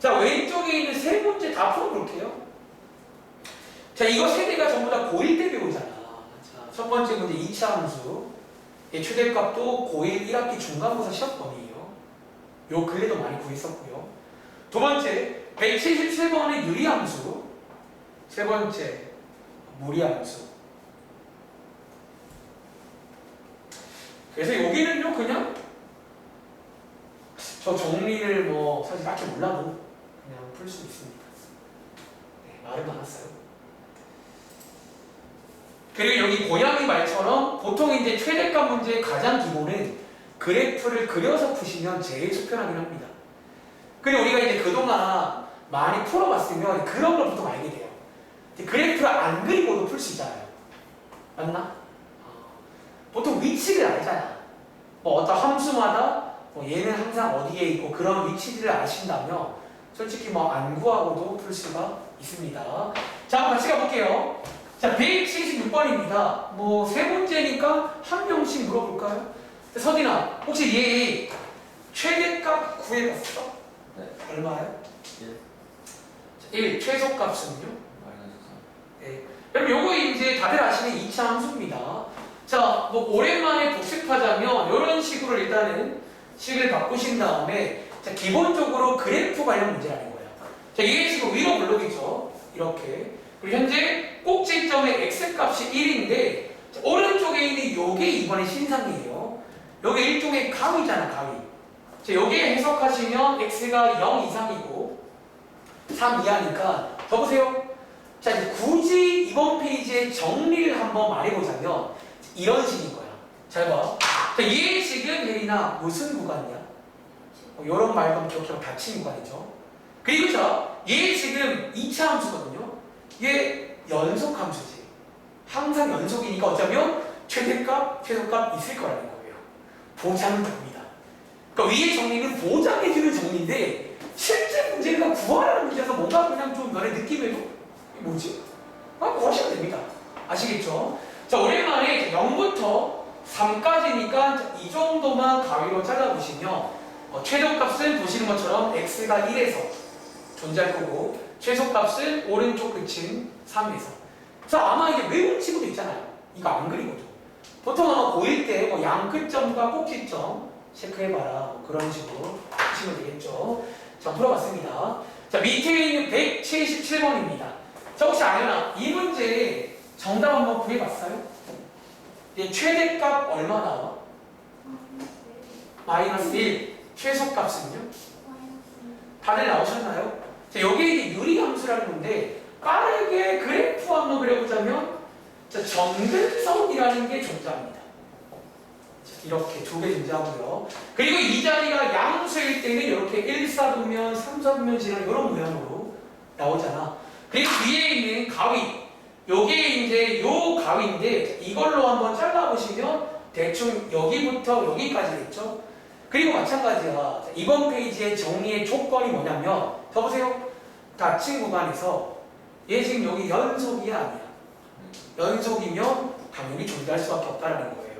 자, 왼쪽에 있는 세 문제 다 풀어볼게요. 자, 이거 세 개가 전부 다 고1 때 배우잖아. 자, 첫 번째 문제 2차 함수. 최대값도 고1 1학기 중간고사 시험범위예요. 요 근래도 많이 구했었고요. 두 번째 177번의 유리함수. 세 번째 무리함수. 그래서 여기는요 그냥 저 정리를 뭐 사실 딱히 몰라도 그냥 풀 수 있습니다. 네, 말은 많았어요. 그리고 여기 고양이 말처럼 보통 이제 최대값 문제의 가장 기본은 그래프를 그려서 푸시면 제일 속편하긴 합니다. 그리고 우리가 이제 그동안 많이 풀어봤으면 그런 걸 보통 알게 돼요. 그래프를 안 그리고도 풀 수 있잖아요. 맞나? 보통 위치를 알잖아. 뭐 어떤 함수마다 뭐 얘는 항상 어디에 있고 그런 위치들을 아신다면 솔직히 뭐 안 구하고도 풀 수가 있습니다. 자, 같이 가볼게요. 자, 176번입니다. 뭐 세 문제니까 한 명씩 물어볼까요? 서진아, 혹시 얘 최대값 구해봤어? 네. 얼마예요? 1. 1. 최소값은요? -3. 네. 그럼 요거 이제 다들 아시는 2차 함수입니다. 자, 뭐 오랜만에 복습하자면 이런 식으로 일단은 식을 바꾸신 다음에 자, 기본적으로 그래프 관련 문제라는 거예요. 자, 이게 지금 위로 블록이죠. 이렇게. 그리고 현재 꼭지점의 x값이 1인데 자, 오른쪽에 있는 요게 이번에 신상이에요. 요게 일종의 가위잖아, 가위. 자, 여기에 해석하시면 x가 0 이상이고 3 이하니까 적으세요. 자, 이제 굳이 이번 페이지에 정리를 한번 말해보자면 이런 식인 거야. 잘 봐. 자, 얘 지금 예린아 무슨 구간이야? 이런 말도 기억해봐. 닫힌 구간이죠. 그리고 자, 얘 지금 2차 함수거든요. 얘 연속 함수지. 항상 연속이니까 어쩌면 최대값, 최소값 있을 거라는 거예요. 보장은 됩니다. 그러니까 위의 정리는 보장해주는 정리인데 실제 문제가 구하라는 문제라서 뭔가 그냥 좀 너네 느낌에도 이게 뭐지? 구하시면 됩니다. 아시겠죠? 자, 오랜만에 0부터 3까지니까 이 정도만 가위로 잘라보시면 최대값은 보시는 것처럼 x가 1에서 존재할 거고 최소값은 오른쪽 끝인 3에서. 자, 아마 이게 외운 친구도 있잖아요. 이거 안 그리거든. 보통 아마 고1 때 뭐 양끝점과 꼭지점 체크해봐라. 뭐 그런 식으로 하시면 되겠죠. 자, 풀어봤습니다. 자, 밑에 있는 177번입니다. 자, 혹시 아연아, 이 문제 정답 한번 구해봤어요? 예, 최대값 얼마 나와? 마이너스 1. 최소값은요? 다들 나오셨나요? 자, 여기 이제 유리함수라는 건데 빠르게 그래프 한번 그려보자면 자, 정근선이라는 게 존재합니다. 자, 이렇게 두 개 존재하고요. 그리고 이 자리가 양수일 때는 이렇게 1사분면, 3사분면이라는 이런 모양으로 나오잖아. 그리고 위에 있는 가위, 요게 이제 요 가위인데 이걸로 한번 잘라보시면 대충 여기부터 여기까지겠죠? 그리고 마찬가지야. 자, 이번 페이지의 정리의 조건이 뭐냐면 더 보세요. 닫힌 구간에서 얘 지금 여기 연속이야 아니야? 연속이면 당연히 존재할 수밖에 없다는 거예요.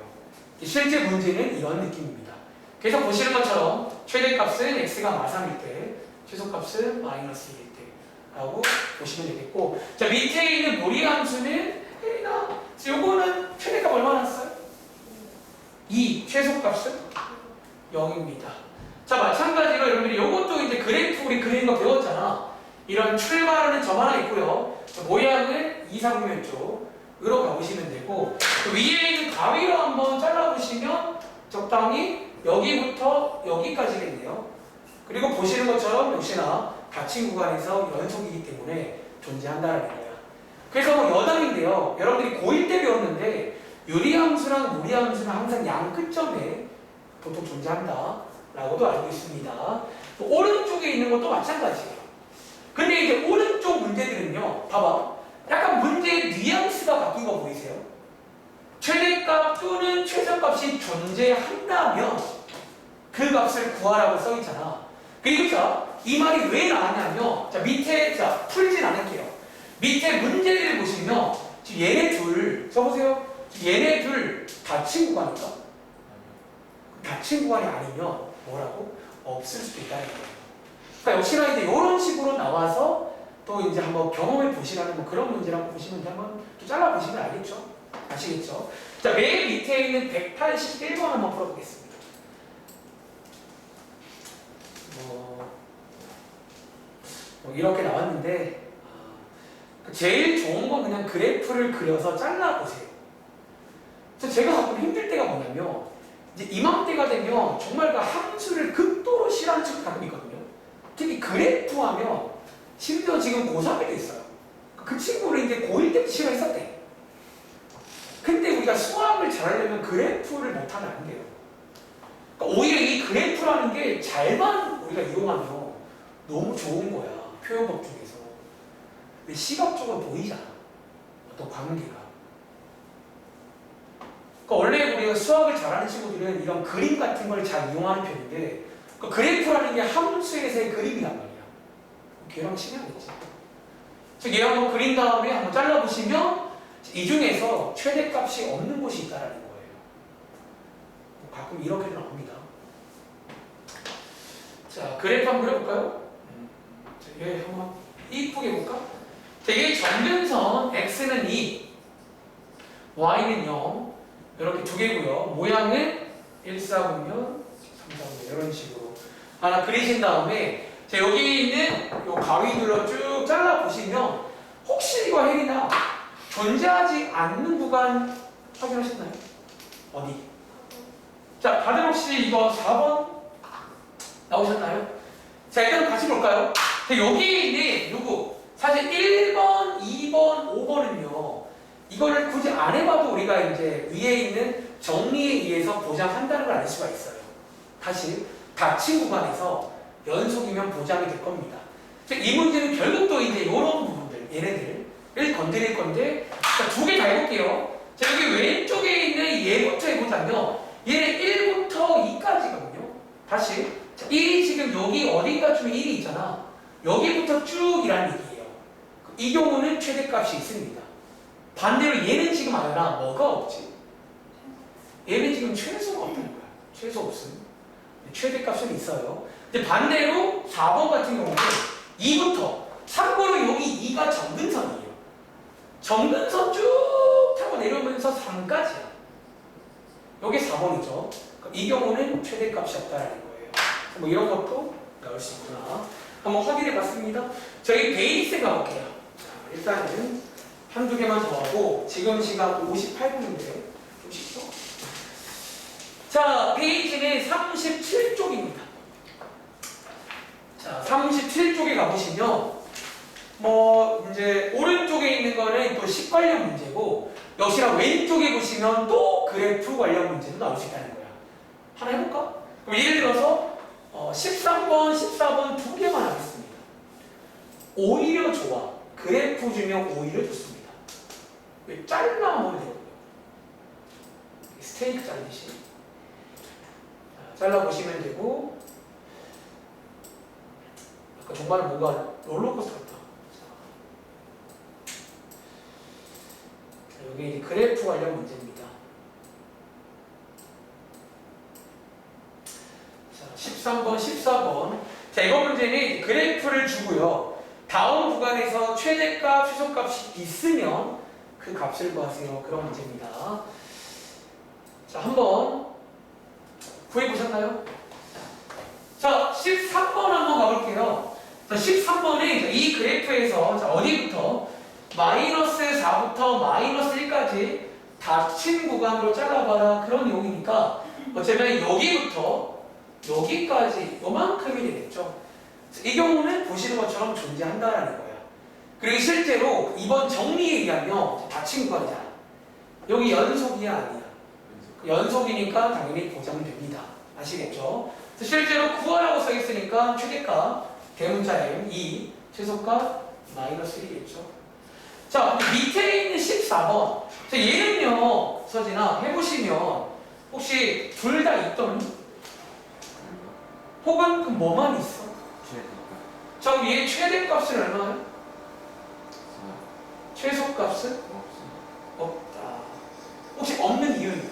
실제 문제는 이런 느낌입니다. 그래서 보시는 것처럼 최대값은 x가 마삼일 때, 최소값은 마이너스 1일 때 라고 보시면 되겠고, 자 밑에 있는 무리함수는 혜린아, 요거는 최대값 얼마 났어요? 2, 최소값은 0입니다. 자 마찬가지로 여러분들이 요것도 이제 그래프 우리 그리는 거 배웠잖아. 이런 출발하는 점 하나 있고요. 모양은 이상면 쪽으로 가보시면 되고, 그 위에 있는 가위로 한번 잘라보시면 적당히 여기부터 여기까지겠네요. 그리고 보시는 것처럼 역시나 닫힌 구간에서 연속이기 때문에 존재한다는 거야. 그래서 뭐 여담인데요. 여러분들이 고1 때 배웠는데 유리함수랑 무리함수는 항상 양 끝점에 보통 존재한다 라고도 알고 있습니다. 또 오른쪽에 있는 것도 마찬가지예요. 근데 이제 오른쪽 문제들은요, 봐봐. 약간 문제의 뉘앙스가 바뀐 거 보이세요? 최대값 또는 최소값이 존재한다면 그 값을 구하라고 써있잖아. 그리고 자, 이 말이 왜 나왔냐면, 자, 밑에, 자, 풀진 않을게요. 밑에 문제를 보시면, 지금 얘네 둘, 써보세요. 얘네 둘 닫힌 구간일까? 닫힌 구간이 아니면 뭐라고? 없을 수도 있다는 거예요. 그러니까 역시나 이제 이런 식으로 나와서 또 이제 한번 경험해 보시라는 뭐 그런 문제라고 보시면 이제 한번 또 잘라 보시면 알겠죠? 아시겠죠? 자, 맨 밑에 있는 181번 한번 풀어보겠습니다. 뭐 이렇게 나왔는데 제일 좋은 건 그냥 그래프를 그려서 잘라 보세요. 그래서 제가 가끔 힘들 때가 뭐냐면 이제 이맘때가 되면 정말 그 함수를 극도로 싫어하는 친구 가끔 있거든요. 특히 그래프 하면 심지어 지금 고3에도 있어요. 그 친구를 이제 고1 때부터 싫어했었대. 근데 우리가 수학을 잘하려면 그래프를 못하면 안 돼요. 그러니까 오히려 이 그래프라는 게 잘만 우리가 이용하면 너무 좋은 거야. 표현법 중에서. 근데 시각적으로 보이잖아. 어떤 관계가. 그러니까 원래 우리가 수학을 잘하는 친구들은 이런 그림 같은 걸 잘 이용하는 편인데 그 그래프라는 게 함수에서의 그림이란 말이야. 걔랑 친해야겠지. 그래서 얘 한번 그린 다음에 한번 잘라보시면 이 중에서 최대값이 없는 곳이 있다는 거예요. 가끔 이렇게도 나옵니다. 자, 그래프 한번 그려볼까요? 자, 얘 한번 이쁘게 볼까? 자, 이게 정근선 x는 2, y는 0 이렇게 두 개고요. 모양은 1, 4분면 3, 4분면 이런 식으로 하나 그리신 다음에 자, 여기 있는 요 가위들로 쭉 잘라보시면 혹시 이거 혜리나 존재하지 않는 구간 확인하셨나요? 어디? 자, 다들 혹시 이거 4번 나오셨나요? 자, 일단 같이 볼까요? 자, 여기에 있는 누구? 사실 1번, 2번, 5번은요 이거를 굳이 안 해봐도 우리가 이제 위에 있는 정리에 의해서 보장한다는 걸 알 수가 있어요. 다시 닫힌 구간에서 연속이면 보장이 될 겁니다. 이 문제는 결국 또 이제 이런 부분들, 얘네들을 건드릴 건데, 자, 두 개 다 해볼게요. 자, 여기 왼쪽에 있는 얘부터 해보자면, 얘는 1부터 2까지거든요. 다시. 자, 1이 지금 여기 어딘가쯤에 1이 있잖아. 여기부터 쭉 이라는 얘기예요. 이 경우는 최대값이 있습니다. 반대로 얘는 지금 알아. 뭐가 없지? 얘는 지금 최소가 없다는 거야. 최소 없음. 최대값은 있어요. 근데 반대로 4번 같은 경우는 2부터 3번은 여기 2가 정근선이에요. 정근선 쭉 타고 내려오면서 3까지야. 여기 4번이죠. 이 경우는 최대값이 없다는 거예요. 뭐 이런 것도 나올 수 있구나. 한번 확인해 봤습니다. 저희 베이스 가볼게요. 자, 일단은 한두 개만 더 하고 지금 시간 58분인데 좀 쉽죠? 자, 페이지는 37쪽입니다. 자, 37쪽에 가보시면 뭐 이제 오른쪽에 있는 거는 또 식 관련 문제고 역시나 왼쪽에 보시면 또 그래프 관련 문제도 나올 수 있다는 거야. 하나 해볼까? 그럼 예를 들어서 13번, 14번 두 개만 하겠습니다. 오히려 좋아. 그래프 주면 오히려 좋습니다. 왜 잘라보면 되거든요. 스테이크 자르듯이. 잘라보시면 되고 아까 정말 뭔가 롤러코스터 같다. 자, 여기 이제 그래프 관련 문제입니다. 자, 13번, 14번. 자, 이번 문제는 그래프를 주고요. 다음 구간에서 최대값, 최소값이 있으면 그 값을 구하세요. 그런 문제입니다. 자, 한번 구해보셨나요? 자, 13번 한번 가볼게요. 자, 13번은 이 그래프에서 자, 어디부터? 마이너스 4부터 마이너스 1까지 닫힌 구간으로 잘라봐라. 그런 내용이니까 어쩌면 여기부터 여기까지 요만큼이 되겠죠. 이 경우는 보시는 것처럼 존재한다라는 거예요. 그리고 실제로 이번 정리에 의하면 닫힌 구간이잖아. 여기 연속이야 아니야? 연속이니까 당연히 보장됩니다. 아시겠죠? 실제로 구하라고 써있으니까 최대값 대문자 M 2 최소값 마이너스 1이겠죠. 자, 밑에 있는 14번. 자, 얘는요, 서진아, 해보시면 혹시 둘 다 있던 혹은 그 뭐만 있어? 최대값. 자, 위에 최대값은 얼마예요? 최소값은? 없어. 없다. 혹시 없는 이유는?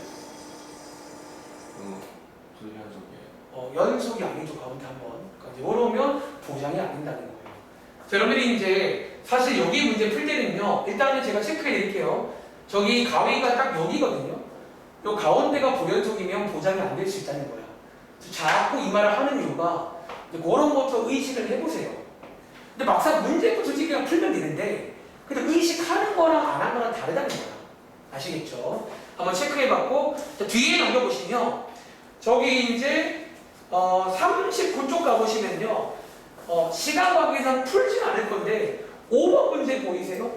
불연속이에요. 연속이 아니죠. 가운데 한 번. 그러니까 이러면 보장이 안 된다는 거예요. 자, 여러분들이 이제 사실 여기 문제 풀 때는요. 일단은 제가 체크해 드릴게요. 저기 가위가 딱 여기거든요. 요 가운데가 불연속이면 보장이 안 될 수 있다는 거야. 자꾸 이 말을 하는 이유가 이제 그런 것도 의식을 해보세요. 근데 막상 문제도 솔직히 그냥 풀면 되는데 근데 의식하는 거랑 안 하는 거랑 다르다는 거야. 아시겠죠? 한번 체크해봤고 뒤에 넘겨보시면 저기 이제 39쪽 가보시면요. 시간 관계상 풀진 않을 건데 5번 문제 보이세요?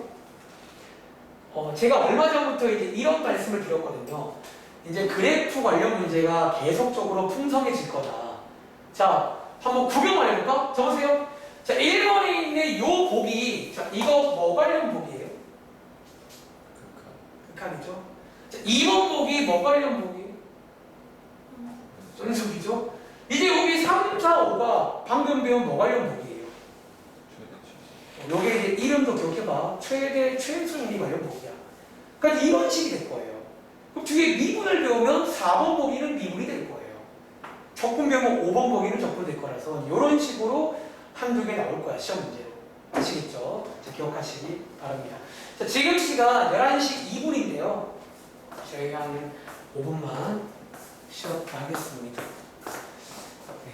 제가 얼마 전부터 이제 이런 말씀을 드렸거든요. 이제 그래프 관련 문제가 계속적으로 풍성해질 거다. 자, 한번 구경만 해볼까? 적으세요. 자, 1번에 있는 요 보기, 자, 이거 뭐 관련 보기예요? 극한이죠. 자, 2번 보기 뭐 관련 보기예요? 연속이죠. 이제 여기 3, 4, 5가 방금 배운 뭐 관련 보기예요? 요게 이제 이름도 기억해봐. 최대, 최소인이 관련 보기야. 그러니까 이런 식이 될 거예요. 그럼 뒤에 미분을 배우면 4번 보기는 미분이 될 거예요. 적분 배우면 5번 보기는 적분 될 거라서 이런 식으로 한두 개 나올 거야. 시험 문제로. 아시겠죠? 자, 기억하시기 바랍니다. 자, 지금 시간 11시 2분인데요. 저희가 한 5분만 쉬었다 하겠습니다. 네.